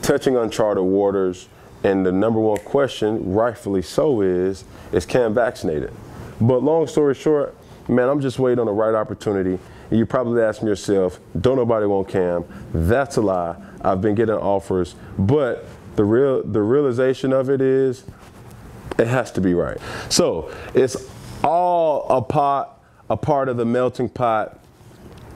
touching uncharted waters, and the number one question, rightfully so, is Cam vaccinated? But long story short, man, I'm just waiting on the right opportunity. And you probably asking yourself, don't nobody want Cam? That's a lie. I've been getting offers, but the realization of it is it has to be right. So it's all a part of the melting pot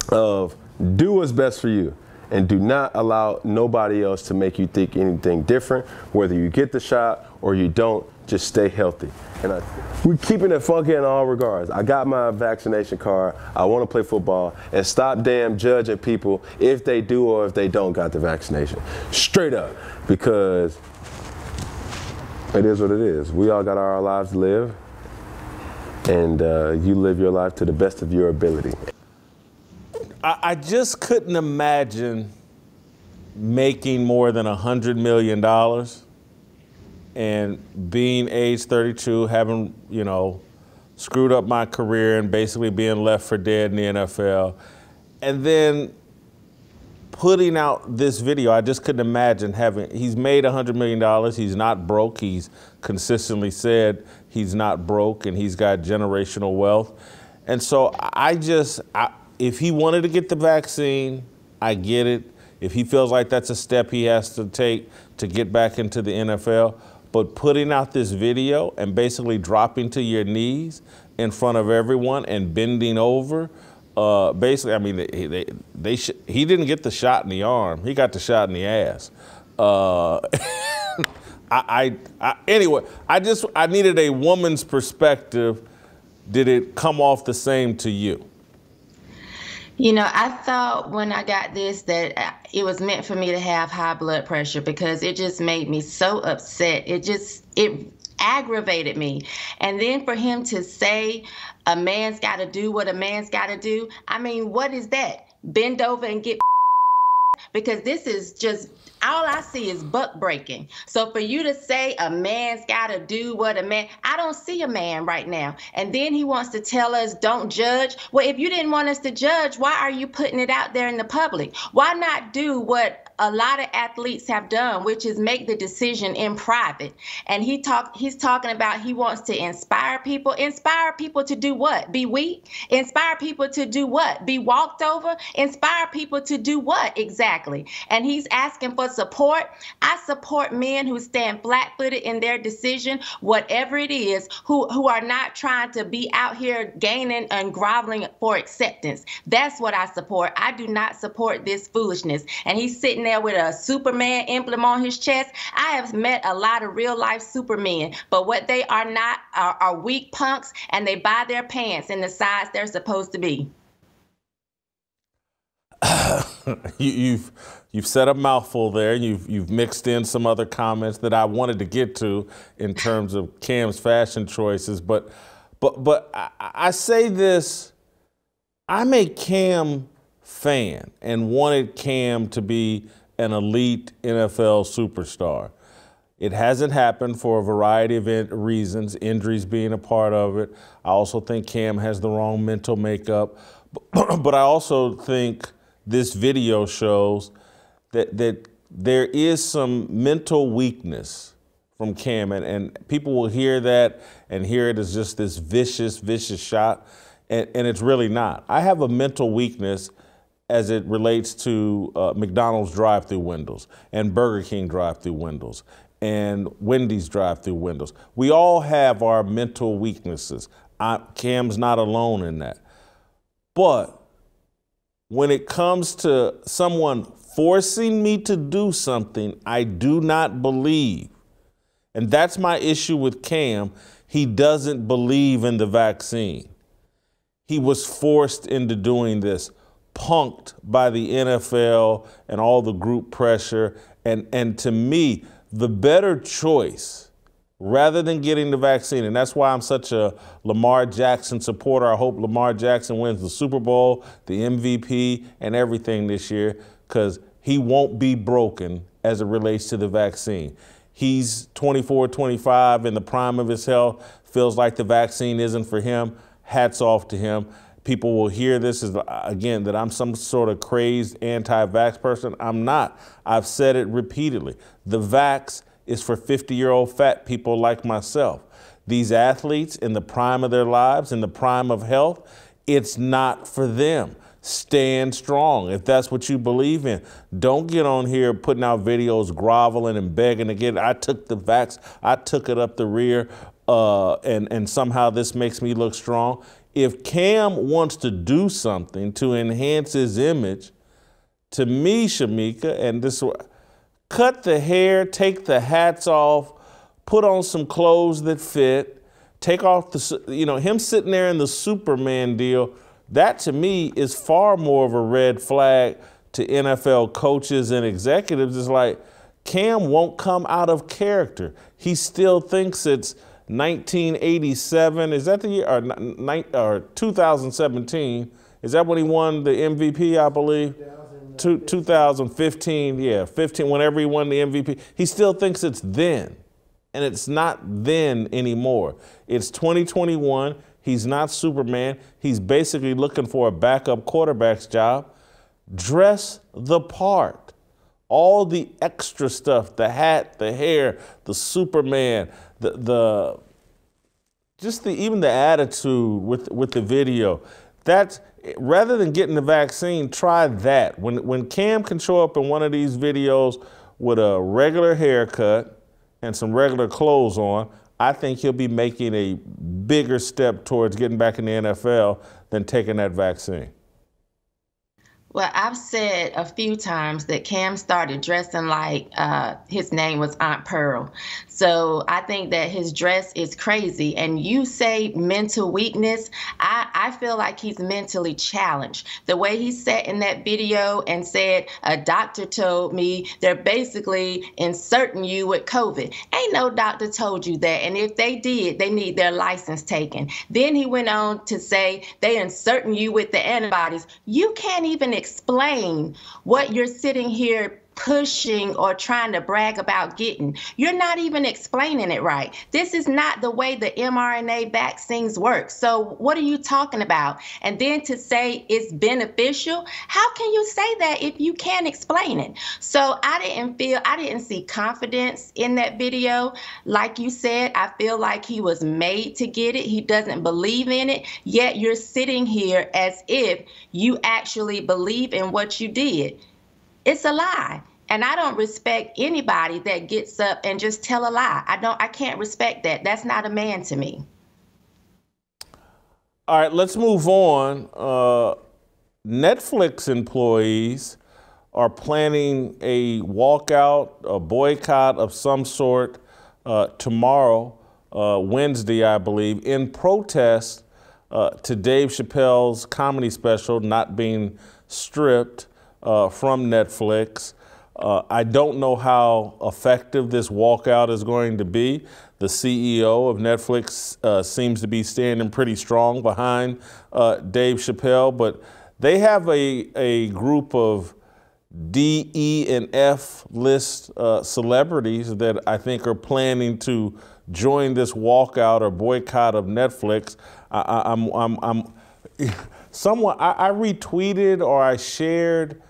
of do what's best for you and do not allow nobody else to make you think anything different. Whether you get the shot or you don't, just stay healthy. And we're keeping it funky in all regards. I got my vaccination card. I want to play football, and stop damn judging people if they do or if they don't got the vaccination. Straight up, because it is what it is. We all got our lives to live, and you live your life to the best of your ability. I just couldn't imagine making more than $100 million and being age 32, having, screwed up my career and basically being left for dead in the NFL. And then putting out this video, I just couldn't imagine he's made $100 million. He's not broke. He's consistently said he's not broke, and he's got generational wealth. And so if he wanted to get the vaccine, I get it. If he feels like that's a step he has to take to get back into the NFL, but putting out this video and basically dropping to your knees in front of everyone and bending over, basically, I mean, he didn't get the shot in the arm. He got the shot in the ass. Anyway, I needed a woman's perspective. Did it come off the same to you? I thought when I got this that it was meant for me to have high blood pressure because it just made me so upset. It aggravated me. And then for him to say a man's got to do what a man's got to do, I mean, what is that? Bend over and get because this is just, all I see is buck breaking. So for you to say a man's got to do what a man, I don't see a man right now. And then he wants to tell us don't judge. Well, if you didn't want us to judge, why are you putting it out there in the public? Why not do what a lot of athletes have done, which is make the decision in private. And he's talking about he wants to inspire people. Inspire people to do what? Be weak? Inspire people to do what? Be walked over? Inspire people to do what exactly? And he's asking for support. I support men who stand flat-footed in their decision, whatever it is, who are not trying to be out here gaining and groveling for acceptance. That's what I support. I do not support this foolishness. And he's sitting there with a Superman emblem on his chest. I have met a lot of real life Supermen, but what they are not are weak punks, and they buy their pants in the size they're supposed to be. You've said a mouthful there. You've mixed in some other comments that I wanted to get to in terms of Cam's fashion choices, but I say this. I'm a Cam fan and wanted Cam to be an elite NFL superstar. It hasn't happened for a variety of reasons, injuries being a part of it. I also think Cam has the wrong mental makeup, but I also think this video shows that there is some mental weakness from Cam, and people will hear that and hear it as just this vicious shot, and it's really not. I have a mental weakness as it relates to McDonald's drive-through windows and Burger King drive-through windows and Wendy's drive-through windows. We all have our mental weaknesses. Cam's not alone in that. But when it comes to someone forcing me to do something I do not believe, and that's my issue with Cam, he doesn't believe in the vaccine. He was forced into doing this, punked by the NFL and all the group pressure. And to me, the better choice, rather than getting the vaccine, and that's why I'm such a Lamar Jackson supporter. I hope Lamar Jackson wins the Super Bowl, the MVP, and everything this year, because he won't be broken as it relates to the vaccine. He's 24, 25, in the prime of his health, feels like the vaccine isn't for him. Hats off to him. People will hear this as, again, that I'm some sort of crazed anti-vax person. I'm not. I've said it repeatedly. The vax is for 50-year-old fat people like myself. These athletes in the prime of their lives, in the prime of health, it's not for them. Stand strong if that's what you believe in. Don't get on here putting out videos groveling and begging to get it. I took the vax, I took it up the rear, and somehow this makes me look strong. If Cam wants to do something to enhance his image, to me, Shemeka, and this, cut the hair, take the hats off, put on some clothes that fit, take off the, him sitting there in the Superman deal, that to me is far more of a red flag to NFL coaches and executives. It's like, Cam won't come out of character. He still thinks it's 1987, is that the year, or 2017? Is that when he won the MVP, I believe? 2015, yeah, 15, whenever he won the MVP. He still thinks it's then, and it's not then anymore. It's 2021. He's not Superman. He's basically looking for a backup quarterback's job. Dress the part. All the extra stuff, the hat, the hair, the Superman, even the attitude with the video. That's, rather than getting the vaccine, try that. When Cam can show up in one of these videos with a regular haircut and some regular clothes on, I think he'll be making a bigger step towards getting back in the NFL than taking that vaccine. Well, I've said a few times that Cam started dressing like his name was Aunt Pearl. So I think that his dress is crazy. And you say mental weakness. I feel like he's mentally challenged. The way he sat in that video and said, a doctor told me they're basically inserting you with COVID. Ain't no doctor told you that. And if they did, they need their license taken. Then he went on to say they inserting you with the antibodies. You can't even explain what you're sitting here pushing or trying to brag about getting. You're not even explaining it right. This is not the way the mRNA vaccines work. So what are you talking about? And then to say it's beneficial, how can you say that if you can't explain it? So I didn't see confidence in that video. Like you said, I feel like he was made to get it. He doesn't believe in it, yet you're sitting here as if you actually believe in what you did. It's a lie. And I don't respect anybody that gets up and just tell a lie. I can't respect that. That's not a man to me. All right, let's move on. Netflix employees are planning a walkout, a boycott of some sort tomorrow, Wednesday, I believe, in protest to Dave Chappelle's comedy special not being stripped from Netflix. I don't know how effective this walkout is going to be. The CEO of Netflix seems to be standing pretty strong behind Dave Chappelle, but they have a group of D, E, and F list celebrities that I think are planning to join this walkout or boycott of Netflix. I retweeted or I shared.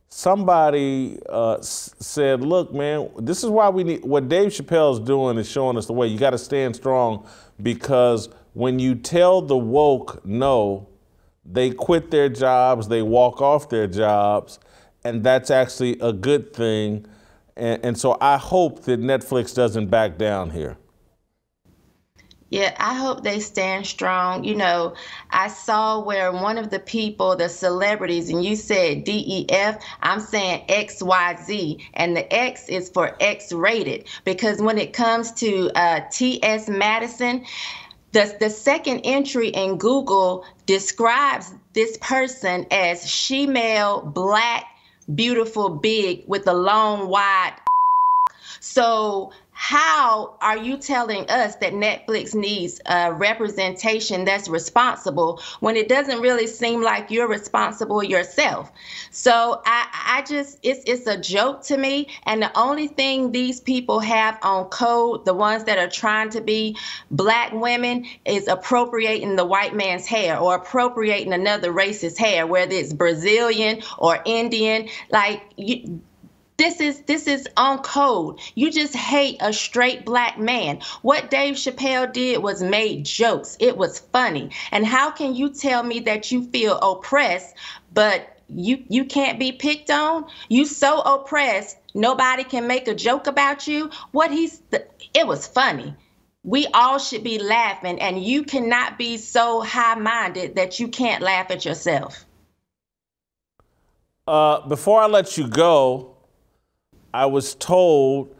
Somebody said, look, man, this is why we need, what Dave Chappelle's doing is showing us the way. You got to stand strong, because when you tell the woke no, they quit their jobs, they walk off their jobs, and that's actually a good thing. And so I hope that Netflix doesn't back down here. Yeah, I hope they stand strong. You know, I saw where one of the people, the celebrities, and you said DEF, I'm saying XYZ, and the X is for X-rated, because when it comes to T.S. Madison, the second entry in Google describes this person as she-male, black, beautiful, big, with a long, wide. So how are you telling us that Netflix needs representation that's responsible when it doesn't really seem like you're responsible yourself? So I just, it's a joke to me. And the only thing these people have on code, the ones that are trying to be black women, is appropriating the white man's hair or appropriating another race's hair, whether it's Brazilian or Indian. Like, this is on code. You just hate a straight black man. What Dave Chappelle did was made jokes. It was funny. And how can you tell me that you feel oppressed, but you can't be picked on? You so oppressed, nobody can make a joke about you? It was funny. We all should be laughing, and you cannot be so high-minded that you can't laugh at yourself. Before I let you go, I was told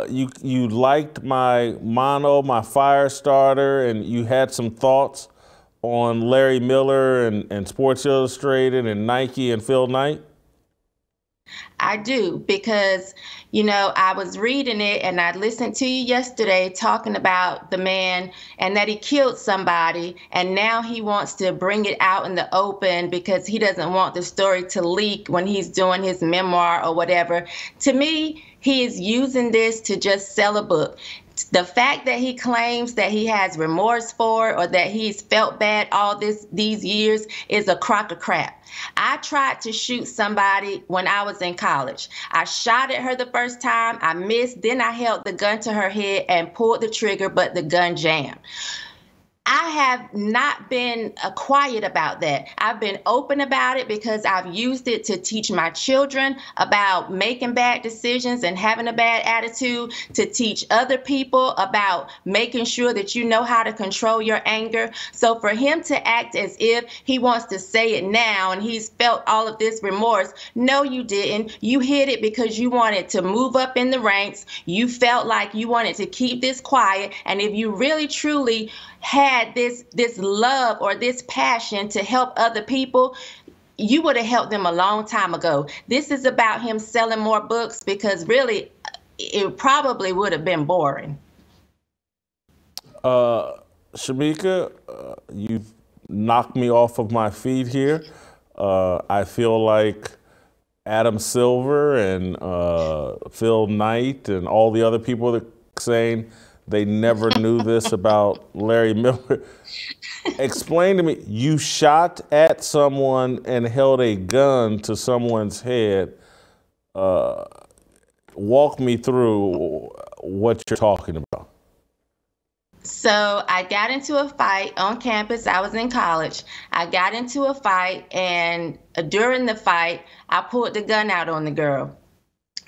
you liked my mono, my fire starter, and you had some thoughts on Larry Miller and Sports Illustrated and Nike and Phil Knight. I do, because, you know, I was reading it and I listened to you yesterday talking about the man and that he killed somebody, and now he wants to bring it out in the open because he doesn't want the story to leak when he's doing his memoir or whatever. To me, he is using this to just sell a book. The fact that he claims that he has remorse for or that he's felt bad all these years is a crock of crap. I tried to shoot somebody when I was in college. I shot at her the first time, I missed, then I held the gun to her head and pulled the trigger, but the gun jammed. I have not been quiet about that. I've been open about it because I've used it to teach my children about making bad decisions and having a bad attitude, to teach other people about making sure that you know how to control your anger. So for him to act as if he wants to say it now and he's felt all of this remorse, no, you didn't. You hid it because you wanted to move up in the ranks. You felt like you wanted to keep this quiet. And if you really, truly had this love or this passion to help other people, you would have helped them a long time ago. This is about him selling more books, because really it probably would have been boring. Shemeka, you've knocked me off of my feet here. I feel like Adam Silver and Phil Knight and all the other people that saying they never knew this about Larry Miller. Explain to me, you shot at someone and held a gun to someone's head. Walk me through what you're talking about. So I got into a fight on campus. I was in college. I got into a fight, and during the fight, I pulled the gun out on the girl.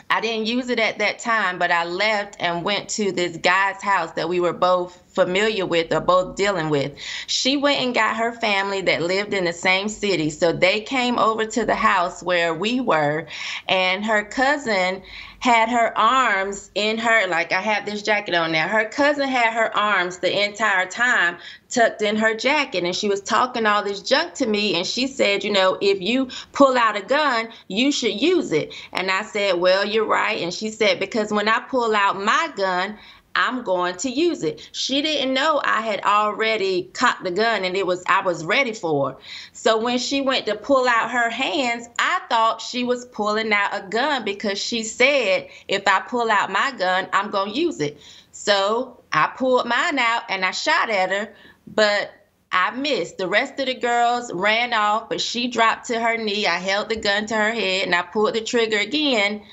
I didn't use it at that time, but I left and went to this guy's house that we were both familiar with or both dealing with. She went and got her family that lived in the same city. So they came over to the house where we were, and her cousin had her arms in her, like I have this jacket on now. Her cousin had her arms the entire time tucked in her jacket, and she was talking all this junk to me, and she said, you know, if you pull out a gun, you should use it. And I said, well, you're right. And she said, because when I pull out my gun, I'm going to use it. She didn't know I had already cocked the gun, and I was ready for her. So when she went to pull out her hands, I thought she was pulling out a gun because she said, if I pull out my gun, I'm going to use it. So I pulled mine out and I shot at her, but I missed. The rest of the girls ran off, but she dropped to her knee. I held the gun to her head and I pulled the trigger again,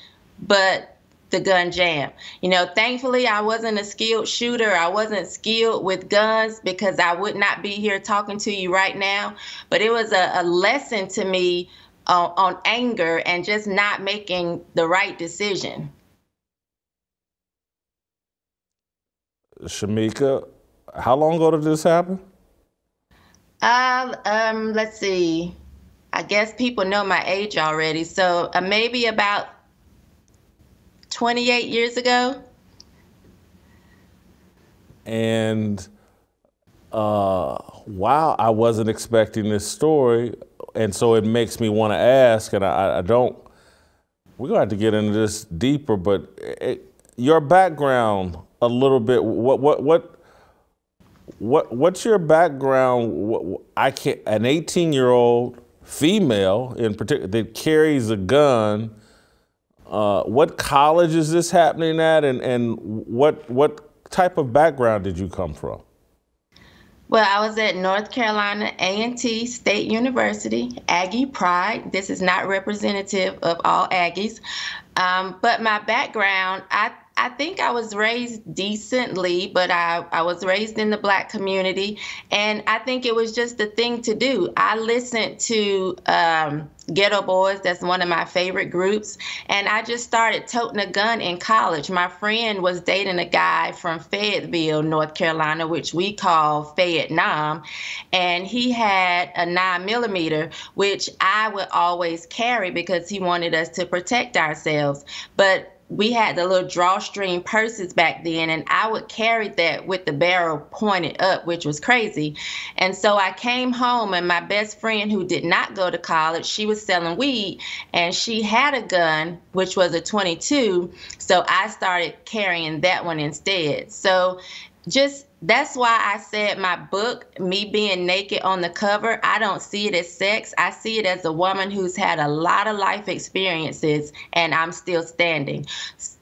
but the gun jammed. You know, thankfully, I wasn't a skilled shooter. I wasn't skilled with guns because I would not be here talking to you right now. But it was a lesson to me on anger and just not making the right decision. Shemeka, how long ago did this happen? Let's see. I guess people know my age already. So maybe about 28 years ago. And wow, I wasn't expecting this story. And so it makes me want to ask, and I don't, we're going to have to get into this deeper, but your background a little bit, what's your background? An 18-year-old female in particular that carries a gun. What college is this happening at, and what type of background did you come from? Well, I was at North Carolina A&T State University, Aggie Pride. This is not representative of all Aggies. But my background, I think I was raised decently, but I was raised in the Black community, and I think it was just the thing to do. I listened to Ghetto Boys, that's one of my favorite groups, and I just started toting a gun in college. My friend was dating a guy from Fayetteville, North Carolina, which we call Vietnam, and he had a 9mm, which I would always carry because he wanted us to protect ourselves. But we had the little drawstring purses back then, and I would carry that with the barrel pointed up, which was crazy. And so I came home, and my best friend, who did not go to college, she was selling weed, and she had a gun, which was a .22. So I started carrying that one instead. So that's why I said my book, me being naked on the cover, I don't see it as sex. I see it as a woman who's had a lot of life experiences, and I'm still standing.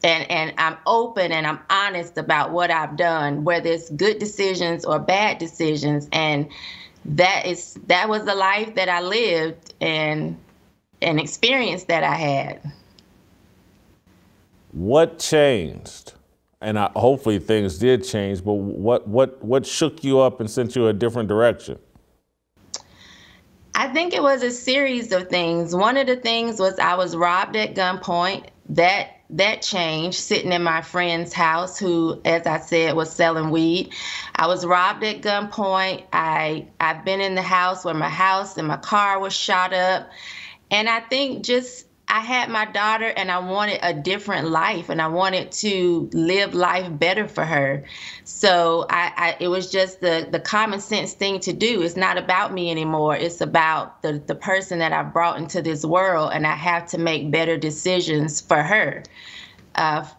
And I'm open and I'm honest about what I've done, whether it's good decisions or bad decisions. And that was the life that I lived and an experience that I had. What changed? And hopefully things did change, but what shook you up and sent you a different direction? I think it was a series of things. One of the things was I was robbed at gunpoint. That changed, sitting in my friend's house who, as I said, was selling weed. I was robbed at gunpoint. I've been in the house where my house and my car was shot up. And I think I had my daughter, and I wanted a different life, and I wanted to live life better for her. So it was just the common sense thing to do. It's not about me anymore. It's about the person that I brought into this world, and I have to make better decisions for her, as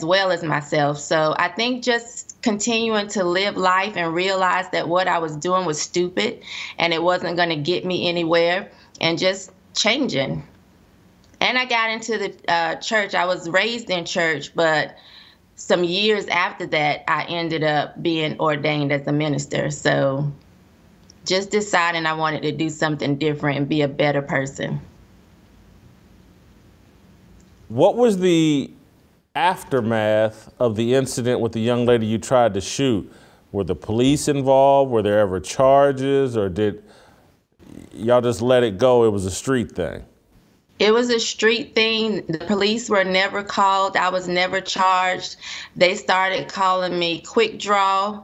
well as myself. So I think just continuing to live life and realize that what I was doing was stupid and it wasn't going to get me anywhere, and just changing. And I got into the church. I was raised in church, but some years after that, I ended up being ordained as a minister. So just deciding I wanted to do something different and be a better person. What was the aftermath of the incident with the young lady you tried to shoot? Were the police involved? Were there ever charges, or did y'all just let it go? It was a street thing. It was a street thing. The police were never called. I was never charged. They started calling me quick draw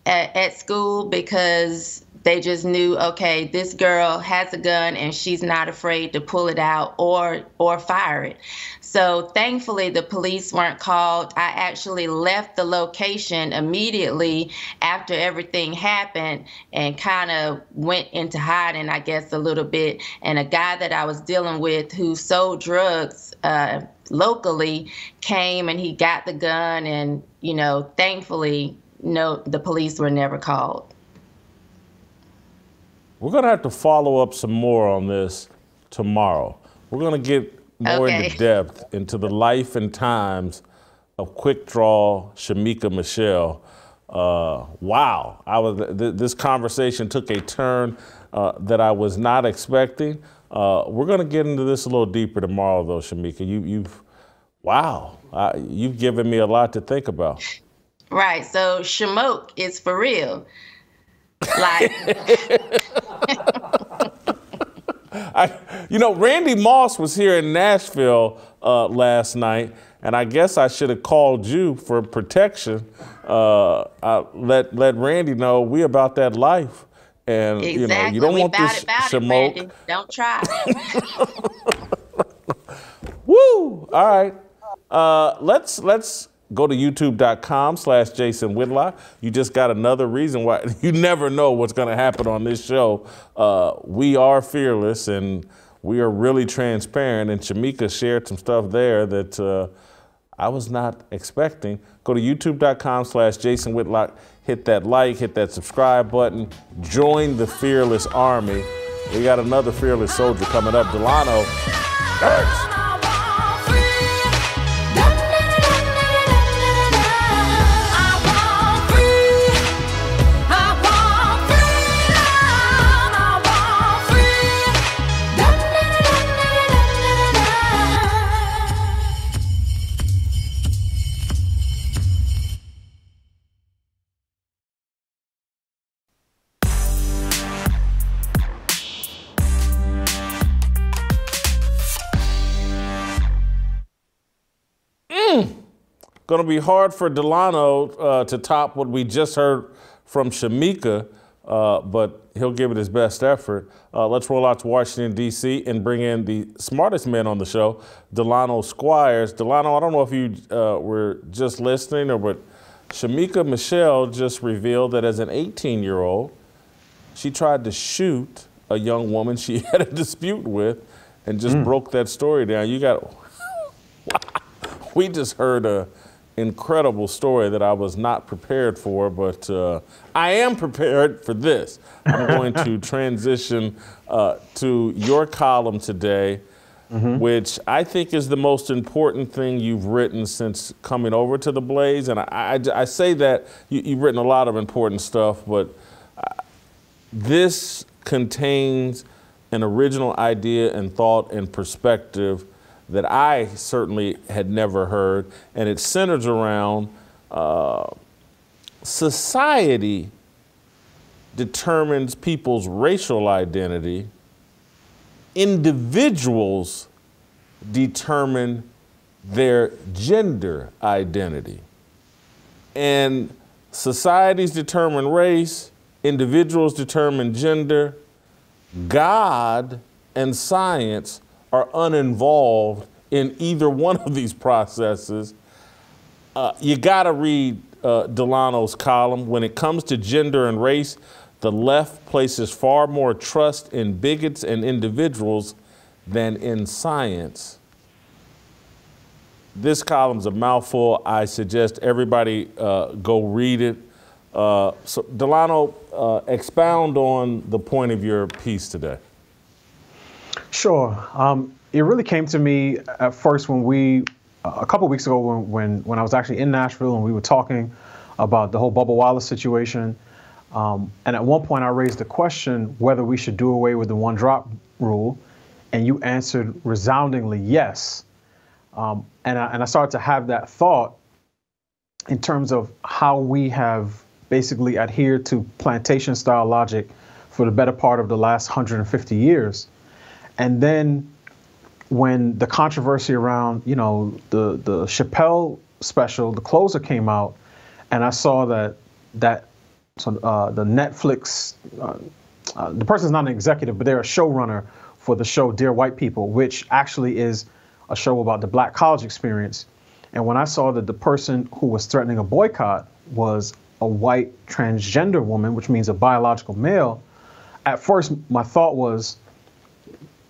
at school because they just knew, okay, this girl has a gun and she's not afraid to pull it out or fire it. So thankfully, the police weren't called. I actually left the location immediately after everything happened and kind of went into hiding, I guess, a little bit. And a guy that I was dealing with who sold drugs locally came and he got the gun. And, you know, thankfully, no, the police were never called. We're going to have to follow up some more on this tomorrow. We're going to get more into depth into the life and times of quick draw Shemeka Michelle. Wow, this conversation took a turn that I was not expecting. We're going to get into this a little deeper tomorrow, though, Shemeka. You've given me a lot to think about. Right. So Shemoke is for real. Like, Randy Moss was here in Nashville last night, and I guess I should have called you for protection. Let Randy know we about that life, and exactly. You don't want this Shemoke. Don't try. Woo! All right, let's go to youtube.com/Jason Whitlock. You just got another reason why you never know what's going to happen on this show. We are fearless and we are really transparent. And Shemeka shared some stuff there that I was not expecting. Go to youtube.com/Jason Whitlock. Hit that like, hit that subscribe button. Join the fearless army. We got another fearless soldier coming up. Delano. Next. Going to be hard for Delano to top what we just heard from Shemeka, but he'll give it his best effort. Let's roll out to Washington, D.C. and bring in the smartest man on the show, Delano Squires. Delano, I don't know if you were just listening but Shemeka Michelle just revealed that as an 18-year-old, she tried to shoot a young woman she had a dispute with and just broke that story down. We just heard a incredible story that I was not prepared for, but I am prepared for this. I'm going to transition to your column today, which I think is the most important thing you've written since coming over to the Blaze. And I say that you've written a lot of important stuff, but this contains an original idea and thought and perspective that I certainly had never heard, and it centers around society determines people's racial identity, individuals determine their gender identity. And societies determine race, individuals determine gender, God and science are uninvolved in either one of these processes. You gotta read Delano's column. When it comes to gender and race, the left places far more trust in bigots and individuals than in science. This column's a mouthful. I suggest everybody go read it. So Delano, expound on the point of your piece today. Sure. It really came to me at first when we, a couple weeks ago when I was actually in Nashville and we were talking about the whole Bubba Wallace situation. And at one point I raised the question whether we should do away with the one drop rule, and you answered resoundingly yes. And I started to have that thought in terms of how we have basically adhered to plantation style logic for the better part of the last 150 years. And then when the controversy around, you know, the Chappelle special, The Closer, came out, and I saw that the Netflix, the person's not an executive, but they're a showrunner for the show Dear White People, which actually is a show about the black college experience. And when I saw that the person who was threatening a boycott was a white transgender woman, which means a biological male, at first my thought was,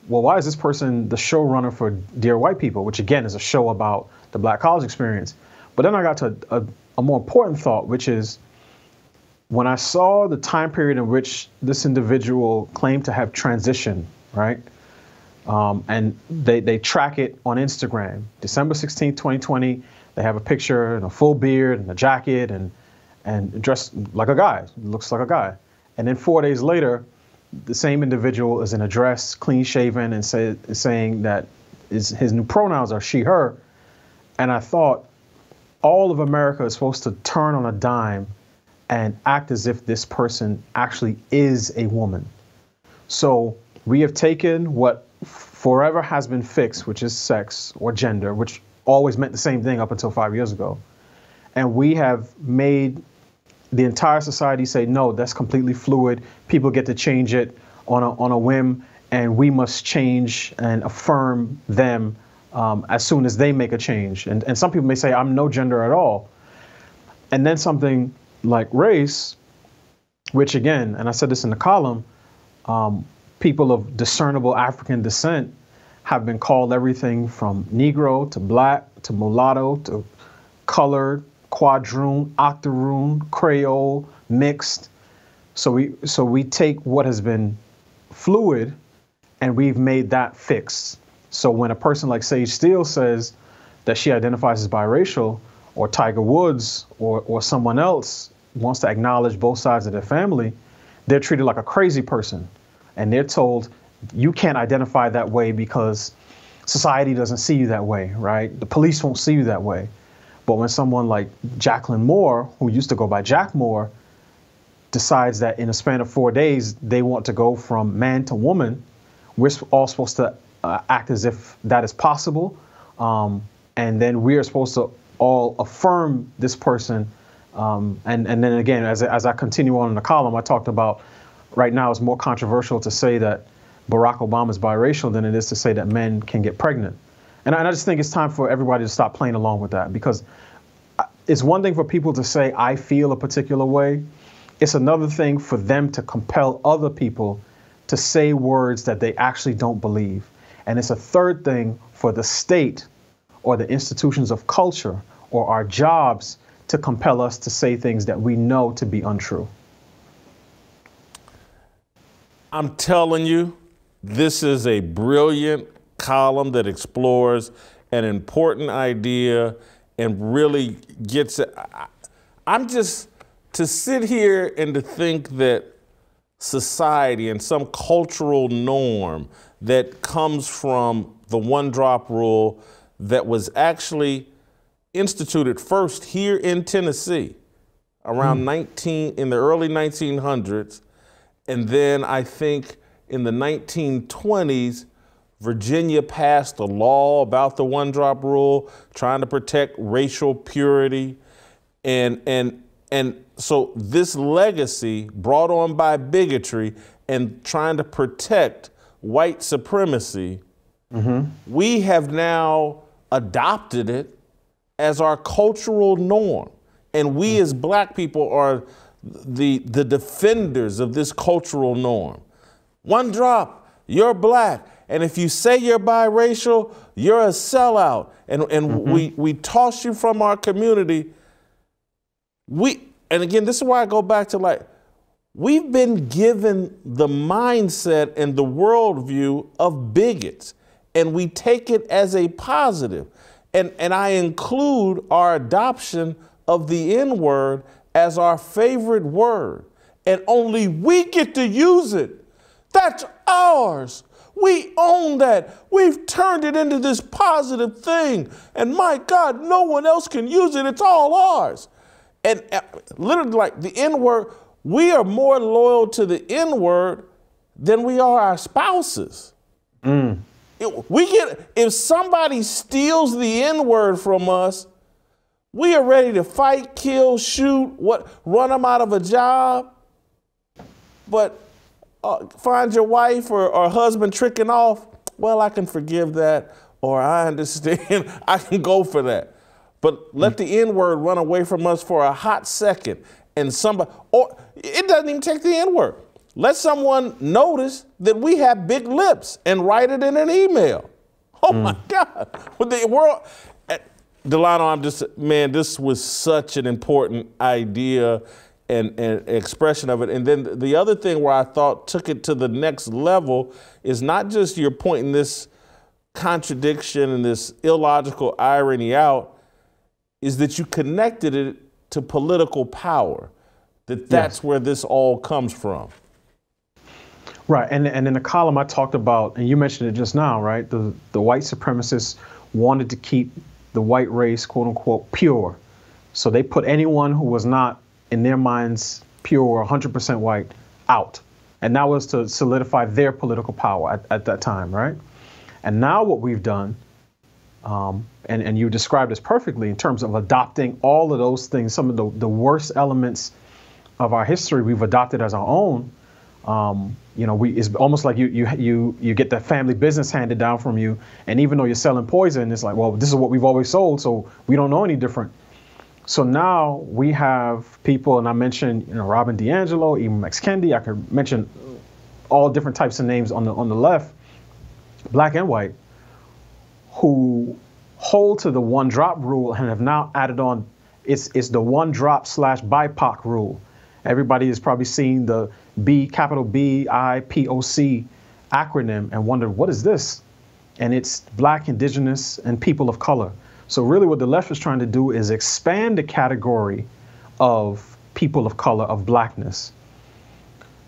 well, why is this person the showrunner for Dear White People, which again is a show about the black college experience? But then I got to a more important thought, which is when I saw the time period in which this individual claimed to have transitioned, right? And they track it on Instagram. December 16th, 2020, they have a picture and a full beard and a jacket and dressed like a guy, looks like a guy. And then 4 days later, the same individual is in a dress, clean shaven, and saying that his new pronouns are she, her. And I thought all of America is supposed to turn on a dime and act as if this person actually is a woman. So we have taken what forever has been fixed, which is sex or gender, which always meant the same thing up until 5 years ago. And we have made the entire society say, no, that's completely fluid. People get to change it on a whim, and we must change and affirm them as soon as they make a change. And some people may say, I'm no gender at all. And then something like race, which again, and I said this in the column, people of discernible African descent have been called everything from Negro to black to mulatto to colored, quadroon, octoroon, Creole, mixed. So we take what has been fluid and we've made that fixed. So when a person like Sage Steele says that she identifies as biracial, or Tiger Woods or someone else wants to acknowledge both sides of their family, they're treated like a crazy person. And they're told, you can't identify that way because society doesn't see you that way, right? The police won't see you that way. But when someone like Jacqueline Moore, who used to go by Jack Moore, decides that in a span of 4 days, they want to go from man to woman, we're all supposed to act as if that is possible. And then we are supposed to all affirm this person. And then again, as I continue on in the column, I talked about right now it's more controversial to say that Barack Obama is biracial than it is to say that men can get pregnant. And I just think it's time for everybody to stop playing along with that, because it's one thing for people to say, I feel a particular way. It's another thing for them to compel other people to say words that they actually don't believe. And it's a third thing for the state or the institutions of culture or our jobs to compel us to say things that we know to be untrue. I'm telling you, this is a brilliant column that explores an important idea and really gets it. I'm just, to sit here and to think that society and some cultural norm that comes from the one drop rule that was actually instituted first here in Tennessee around in the early 1900s. And then I think in the 1920s, Virginia passed a law about the one drop rule, trying to protect racial purity. And so this legacy brought on by bigotry and trying to protect white supremacy, we have now adopted it as our cultural norm. And we as black people are the defenders of this cultural norm. One drop, you're black. And if you say you're biracial, you're a sellout. And we toss you from our community. And again, this is why I go back to, like, we've been given the mindset and the worldview of bigots, and we take it as a positive. And I include our adoption of the N-word as our favorite word, and only we get to use it. That's ours. We own that. We've turned it into this positive thing. And my God, no one else can use it. It's all ours. And literally, like the N-word, we are more loyal to the N-word than we are our spouses. If somebody steals the N-word from us, we are ready to fight, kill, shoot, run them out of a job. But find your wife or husband tricking off, well, I can forgive that, or I understand, I can go for that. But let the N-word run away from us for a hot second, and or it doesn't even take the N-word. Let someone notice that we have big lips and write it in an email. Oh my God. With the world, Delano, this was such an important idea and expression of it. And then the other thing where I thought took it to the next level is not just you're pointing this contradiction and this illogical irony out, is that you connected it to political power, that's where this all comes from. Right, and in the column I talked about, and you mentioned it just now, right? The white supremacists wanted to keep the white race, quote unquote, pure. So they put anyone who was not, in their minds, pure or 100% white out. And that was to solidify their political power at that time, right? And now what we've done, and you described this perfectly in terms of adopting all of those things, some of the worst elements of our history we've adopted as our own. It's almost like you get that family business handed down from you, and even though you're selling poison, it's like, well, this is what we've always sold, so we don't know any different. So now we have people, and I mentioned, Robin DiAngelo, even Max Kendi. I could mention all different types of names on the left, black and white, who hold to the one drop rule and have now added on. It's the one drop / BIPOC rule. Everybody has probably seen the capital BIPOC acronym and wondered, what is this? And it's Black, Indigenous, and People of Color. So really what the left is trying to do is expand the category of people of color, of blackness,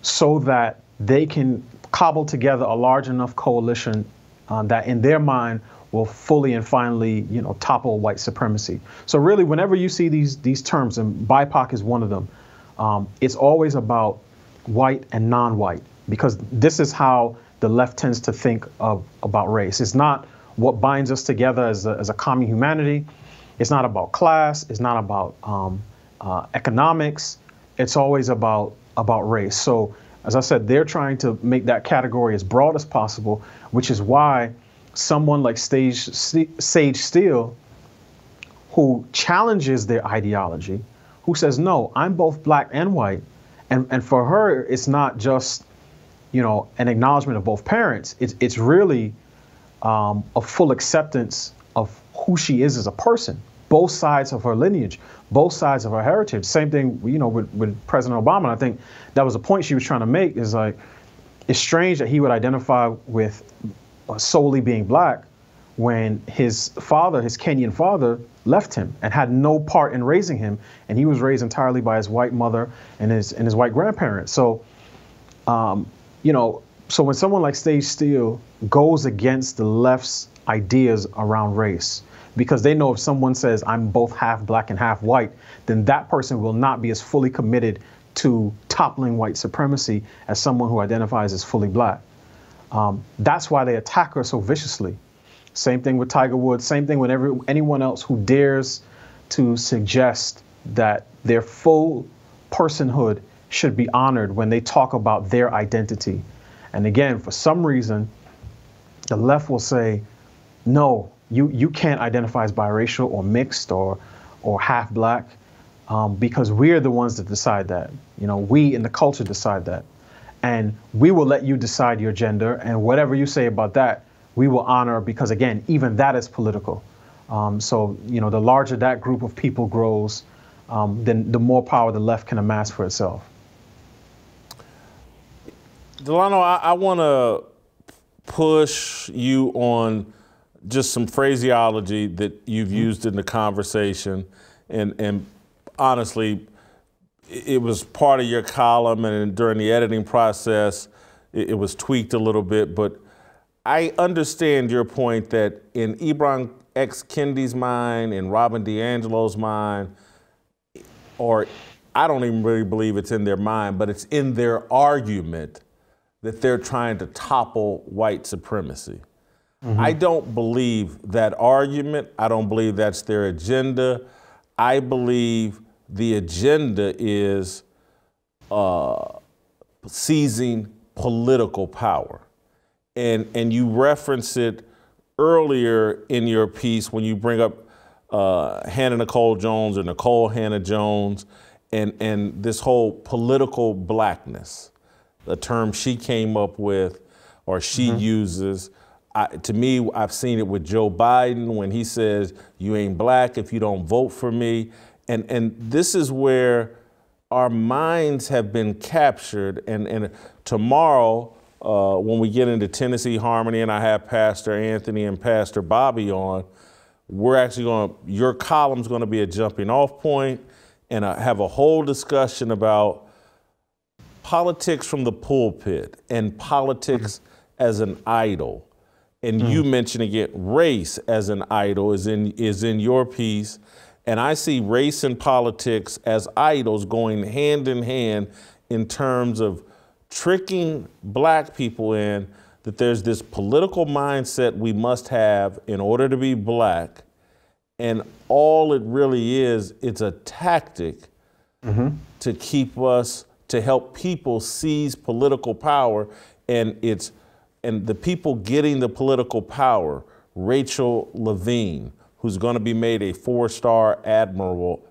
so that they can cobble together a large enough coalition that in their mind will fully and finally, topple white supremacy. So really, whenever you see these terms, and BIPOC is one of them, it's always about white and non-white, because this is how the left tends to think about race. It's not what binds us together as a common humanity. It's not about class. It's not about economics. It's always about race. So as I said, they're trying to make that category as broad as possible, which is why someone like Sage Steele, who challenges their ideology, who says, no, I'm both black and white. And for her, it's not just, an acknowledgement of both parents. It's really a full acceptance of who she is as a person, both sides of her lineage, both sides of her heritage. Same thing, with President Obama. And I think that was a point she was trying to make, is like, it's strange that he would identify with solely being black when his father, his Kenyan father, left him and had no part in raising him, and he was raised entirely by his white mother and his white grandparents. So, so when someone like Sage Steele goes against the left's ideas around race, because they know if someone says I'm both half black and half white, then that person will not be as fully committed to toppling white supremacy as someone who identifies as fully black. That's why they attack her so viciously. Same thing with Tiger Woods, same thing with anyone else who dares to suggest that their full personhood should be honored when they talk about their identity. And again, for some reason, the left will say, no, you can't identify as biracial or mixed or half black, because we're the ones that decide that. We in the culture decide that. And we will let you decide your gender, and whatever you say about that, we will honor, because again, even that is political. So, the larger that group of people grows, then the more power the left can amass for itself. Delano, I want to push you on just some phraseology that you've used in the conversation. And honestly, it was part of your column, and during the editing process, it was tweaked a little bit. But I understand your point that in Ibram X. Kendi's mind, in Robin DiAngelo's mind, or I don't even really believe it's in their mind, but it's in their argument that they're trying to topple white supremacy. I don't believe that argument. I don't believe that's their agenda. I believe the agenda is seizing political power. And you reference it earlier in your piece when you bring up Hannah Nicole Jones or Nicole Hannah Jones and this whole political blackness, the term she came up with or she uses. To me, I've seen it with Joe Biden when he says, you ain't black if you don't vote for me. And this is where our minds have been captured. And tomorrow, when we get into Tennessee Harmony and I have Pastor Anthony and Pastor Bobby on, we're actually your column's going to be a jumping off point and have a whole discussion about politics from the pulpit and politics as an idol. And you mentioning it, race as an idol is in your piece. And I see race and politics as idols going hand in hand in terms of tricking black people in that there's this political mindset we must have in order to be black. And all it really is, it's a tactic to keep us, to help people seize political power. And the people getting the political power, Rachel Levine, who's going to be made a 4-star admiral,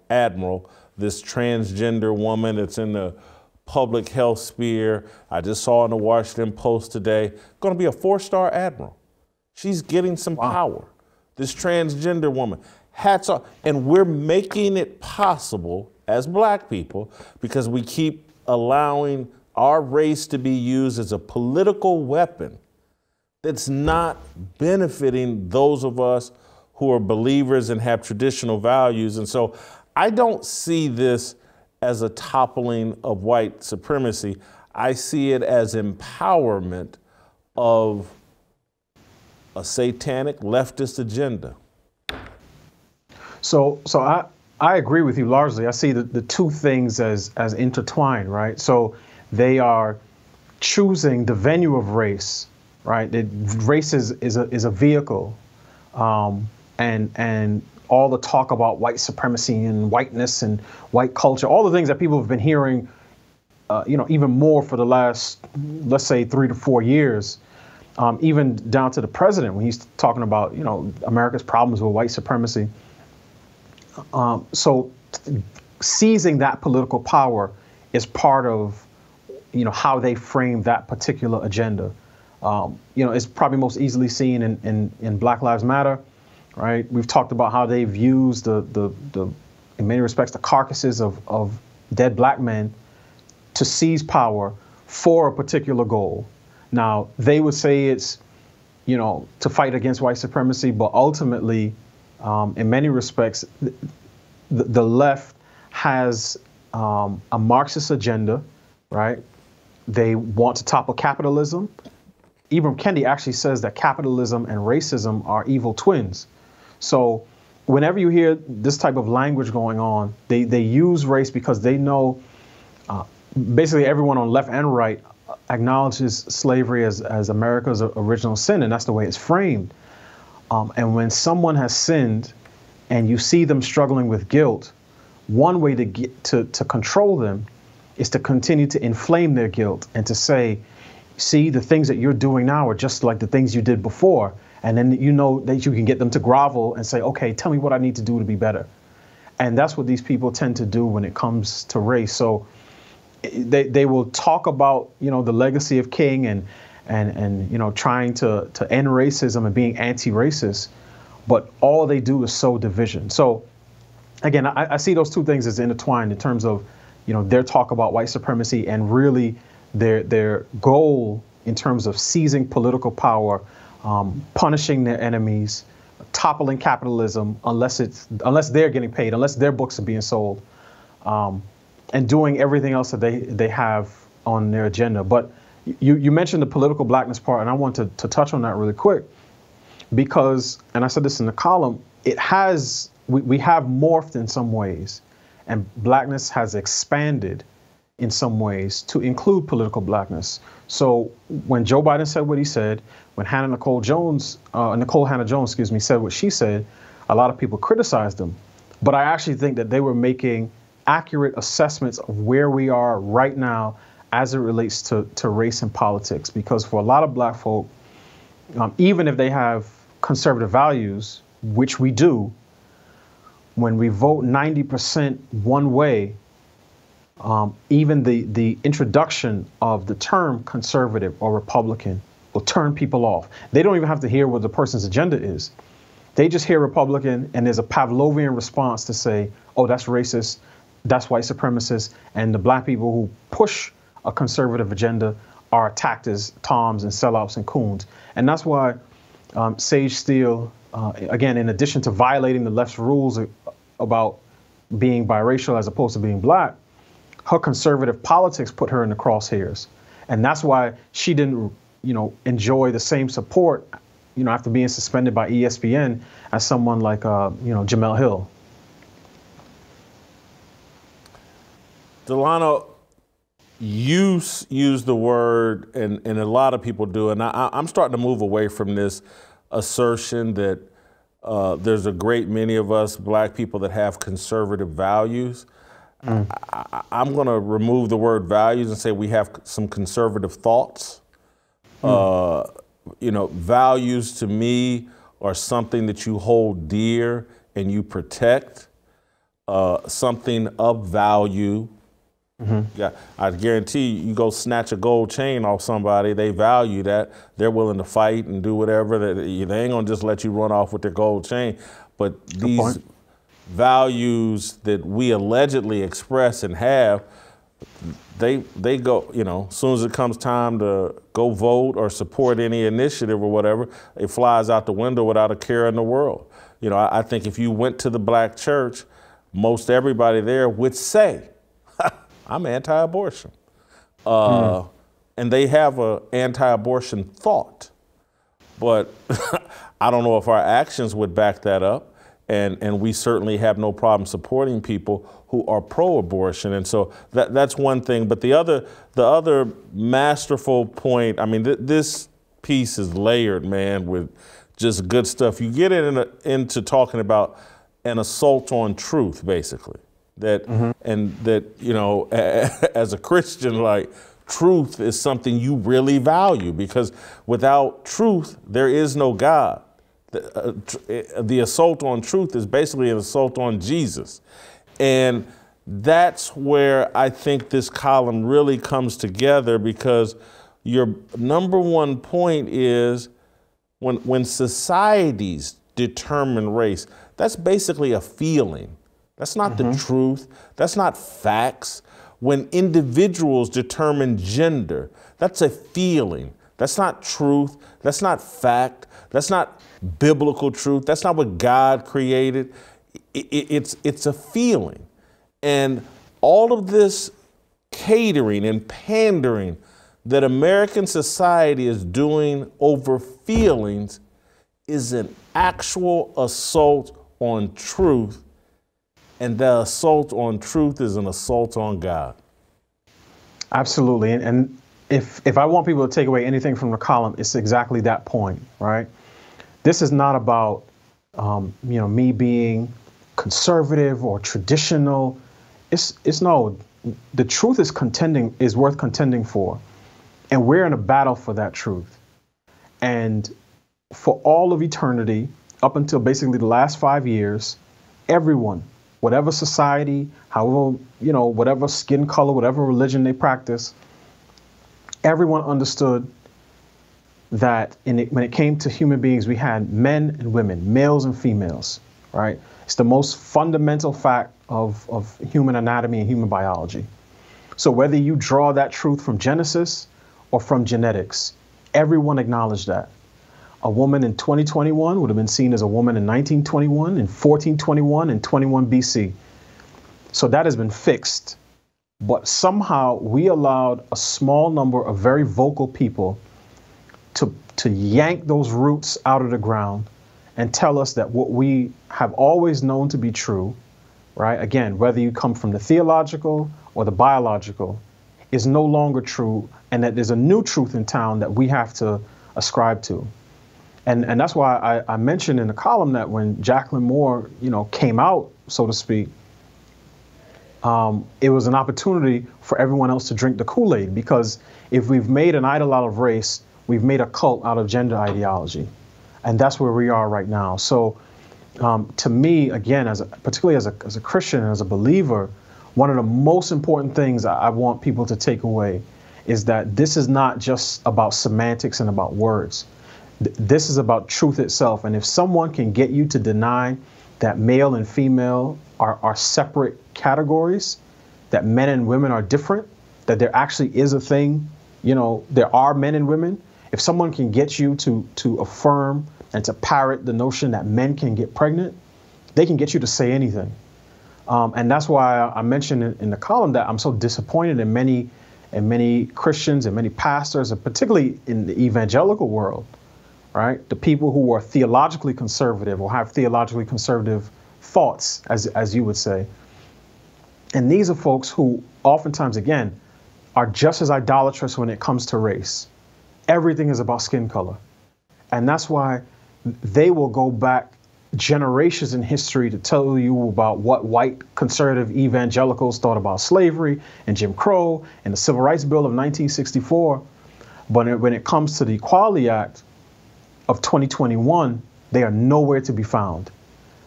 this transgender woman that's in the public health sphere. I just saw in the Washington Post today, going to be a 4-star admiral. She's getting some power. This transgender woman, hats off. And we're making it possible as black people because we keep allowing our race to be used as a political weapon that's not benefiting those of us who are believers and have traditional values. And so I don't see this as a toppling of white supremacy. I see it as empowerment of a satanic leftist agenda. So I agree with you largely. I see the two things as intertwined, right? So they are choosing the venue of race, right? Race is a vehicle, and all the talk about white supremacy and whiteness and white culture, all the things that people have been hearing, even more for the last, let's say, 3 to 4 years, even down to the president when he's talking about, America's problems with white supremacy. So seizing that political power is part of, how they frame that particular agenda. It's probably most easily seen in Black Lives Matter, right? We've talked about how they've used the in many respects, the carcasses of dead black men to seize power for a particular goal. Now, they would say it's, to fight against white supremacy, but ultimately, in many respects, the left has a Marxist agenda, right? They want to topple capitalism. Ibram Kendi actually says that capitalism and racism are evil twins. So whenever you hear this type of language going on, they use race because they know basically everyone on left and right acknowledges slavery as America's original sin, and that's the way it's framed. And when someone has sinned and you see them struggling with guilt, one way to get to control them is to continue to inflame their guilt and to say, see, the things that you're doing now are just like the things you did before. And then that you can get them to grovel and say, okay, tell me what I need to do to be better. And that's what these people tend to do when it comes to race. So they will talk about, the legacy of King and trying to end racism and being anti-racist, but all they do is sow division. So again, I see those two things as intertwined in terms of, their talk about white supremacy and really their goal in terms of seizing political power, punishing their enemies, toppling capitalism unless they're getting paid, unless their books are being sold, and doing everything else that they have on their agenda. But you mentioned the political blackness part, and I want to touch on that really quick because, and I said this in the column, we have morphed in some ways, and blackness has expanded in some ways to include political blackness. So when Joe Biden said what he said, when Nikole Hannah Jones, said what she said, a lot of people criticized them. But I actually think that they were making accurate assessments of where we are right now as it relates to race and politics. Because for a lot of black folk, even if they have conservative values, which we do, when we vote 90% one way, even the introduction of the term conservative or Republican will turn people off. They don't even have to hear what the person's agenda is. They just hear Republican, and there's a Pavlovian response to say, oh, that's racist, that's white supremacist, and the black people who push a conservative agenda are attacked as toms and sellouts and coons. And that's why Sage Steele, again, in addition to violating the left's rules about being biracial as opposed to being black, her conservative politics put her in the crosshairs. And that's why she didn't, enjoy the same support, after being suspended by ESPN as someone like, Jemele Hill. Delano, you use the word, and a lot of people do, and I'm starting to move away from this assertion that there's a great many of us black people that have conservative values. I'm going to remove the word values and say we have some conservative thoughts. Values to me are something that you hold dear and you protect, something of value. Yeah, I guarantee you go snatch a gold chain off somebody, they value that. They're willing to fight and do whatever. They ain't going to just let you run off with their gold chain. But these values that we allegedly express and have, they go, as soon as it comes time to go vote or support any initiative or whatever, it flies out the window without a care in the world. I think if you went to the black church, most everybody there would say, I'm anti-abortion. And they have an anti-abortion thought. But I don't know if our actions would back that up. And we certainly have no problem supporting people who are pro-abortion. And so that's one thing. But the other masterful point, this piece is layered, man, with just good stuff. You get into talking about an assault on truth, basically. And that, as a Christian, like, truth is something you really value, because without truth, there is no God. The assault on truth is basically an assault on Jesus. And that's where I think this column really comes together, because your number one point is when societies determine race, that's basically a feeling. That's not the truth. That's not facts. When individuals determine gender, that's a feeling. That's not truth. That's not fact. That's not biblical truth. That's not what God created. It's a feeling. And all of this catering and pandering that American society is doing over feelings is an actual assault on truth. And the assault on truth is an assault on God. Absolutely. And if I want people to take away anything from the column, it's exactly that point, right? This is not about, me being conservative or traditional. It's no, the truth is worth contending for. And we're in a battle for that truth. And for all of eternity, up until basically the last 5 years, everyone, whatever society, however, whatever skin color, whatever religion they practice, everyone understood that when it came to human beings, we had men and women, males and females, right? It's the most fundamental fact of human anatomy and human biology. So whether you draw that truth from Genesis or from genetics, everyone acknowledged that. A woman in 2021 would have been seen as a woman in 1921, in 1421, and 21 BC. So that has been fixed. But somehow we allowed a small number of very vocal people to yank those roots out of the ground and tell us that what we have always known to be true, right? Again, whether you come from the theological or the biological, is no longer true, and that there's a new truth in town that we have to ascribe to. And that's why I mentioned in the column that when Jacqueline Moore, came out, so to speak, it was an opportunity for everyone else to drink the Kool-Aid, because if we've made an idol out of race, we've made a cult out of gender ideology. And that's where we are right now. So to me, again, particularly as a Christian and as a believer, one of the most important things I want people to take away is that this is not just about semantics and about words. This is about truth itself. And if someone can get you to deny that male and female are separate categories, that men and women are different, that there actually is a thing, there are men and women. If someone can get you to affirm and to parrot the notion that men can get pregnant, they can get you to say anything. And that's why I mentioned in the column that I'm so disappointed in many Christians and many pastors, and particularly in the evangelical world, right? The people who are theologically conservative or have theologically conservative thoughts, as you would say. And these are folks who oftentimes, again, are just as idolatrous when it comes to race. Everything is about skin color. And that's why they will go back generations in history to tell you about what white conservative evangelicals thought about slavery and Jim Crow and the Civil Rights Bill of 1964. But when it comes to the Equality Act of 2021, they are nowhere to be found.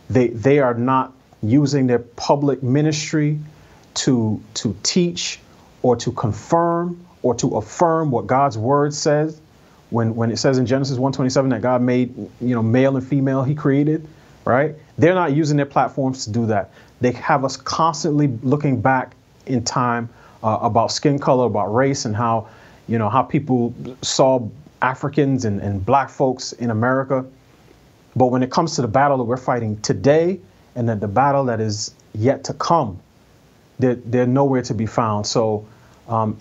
They are not using their public ministry to teach or to confirm or to affirm what God's word says. When it says in Genesis 1:27 that God made, male and female, he created, right? They're not using their platforms to do that. They have us constantly looking back in time about skin color, about race, and how people saw Africans and black folks in America. But when it comes to the battle that we're fighting today and the battle that is yet to come, they're nowhere to be found. So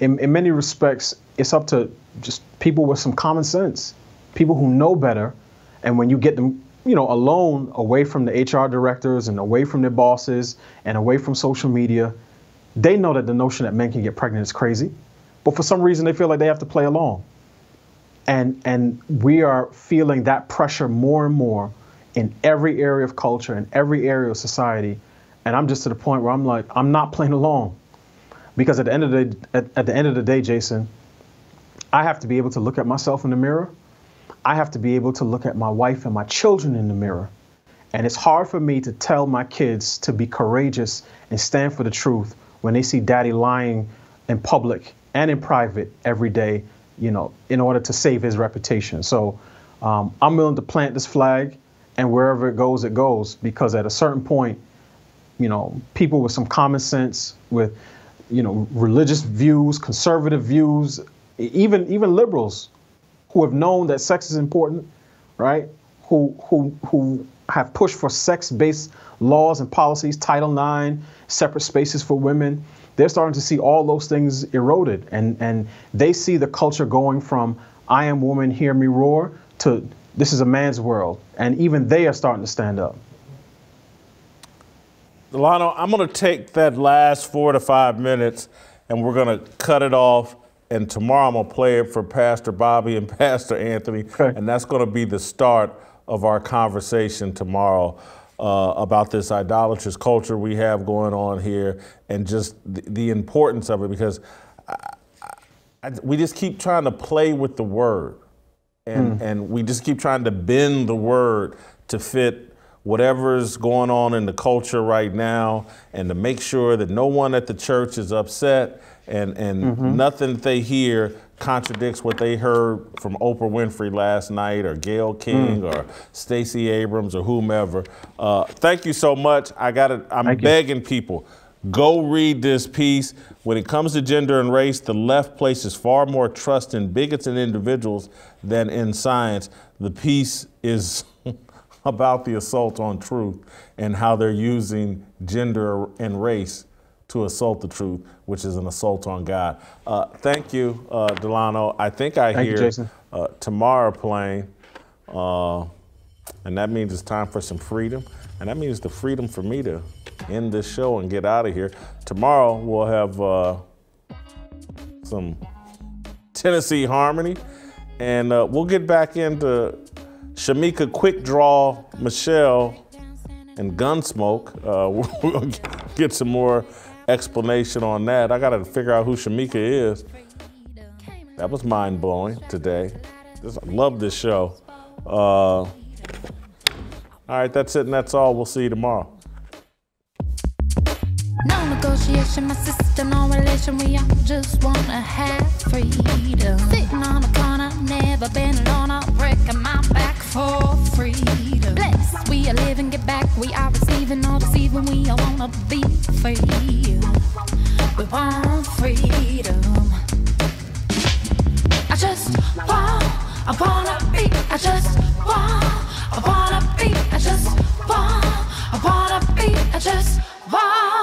in many respects, it's up to just people with some common sense, people who know better. And when you get them, alone, away from the HR directors and away from their bosses and away from social media, they know that the notion that men can get pregnant is crazy. But for some reason, they feel like they have to play along. And we are feeling that pressure more and more in every area of culture and every area of society. And I'm just to the point where I'm like, I'm not playing along. Because at the end of the day, Jason, I have to be able to look at myself in the mirror. I have to be able to look at my wife and my children in the mirror. And it's hard for me to tell my kids to be courageous and stand for the truth when they see daddy lying in public and in private every day, in order to save his reputation. So I'm willing to plant this flag, and wherever it goes, because at a certain point, people with some common sense, with, religious views, conservative views, even liberals who have known that sex is important, right? Who have pushed for sex-based laws and policies, Title IX, separate spaces for women. They're starting to see all those things eroded, and they see the culture going from "I am woman, hear me roar" to "this is a man's world," and even they are starting to stand up. Delano, I'm going to take that last 4 to 5 minutes, and we're going to cut it off. And tomorrow I'm going to play it for Pastor Bobby and Pastor Anthony, okay. And that's going to be the start of our conversation tomorrow about this idolatrous culture we have going on here, and just the importance of it, because we just keep trying to play with the word, and we just keep trying to bend the word to fit whatever's going on in the culture right now, and to make sure that no one at the church is upset, and nothing they hear contradicts what they heard from Oprah Winfrey last night, or Gayle King, or Stacey Abrams, or whomever. Thank you so much. I'm begging people, Go read this piece. When it comes to gender and race, the left places far more trust in bigots and individuals than in science. The piece is about the assault on truth and how they're using gender and race to assault the truth, which is an assault on God. Thank you, Delano. I think I hear Tamara playing, and that means it's time for some freedom, and that means the freedom for me to end this show and get out of here. Tomorrow we'll have some Tennessee Harmony, and we'll get back into Shemeka Quick Draw Michelle and Gunsmoke. We'll get some more explanation on that. I gotta figure out who Shemeka is. That was mind-blowing today. I love this show. All right, that's it and that's all. We'll see you tomorrow. No negotiation, my sister, no relation. We all just wanna have freedom. Sitting on a corner, never been alone. I'll break my back for freedom. Blessed, we are living, get back. We are receiving, no deceiving. We all wanna be free. We want freedom. I wanna be. I just want. I wanna be. I just want. I wanna be. I just want.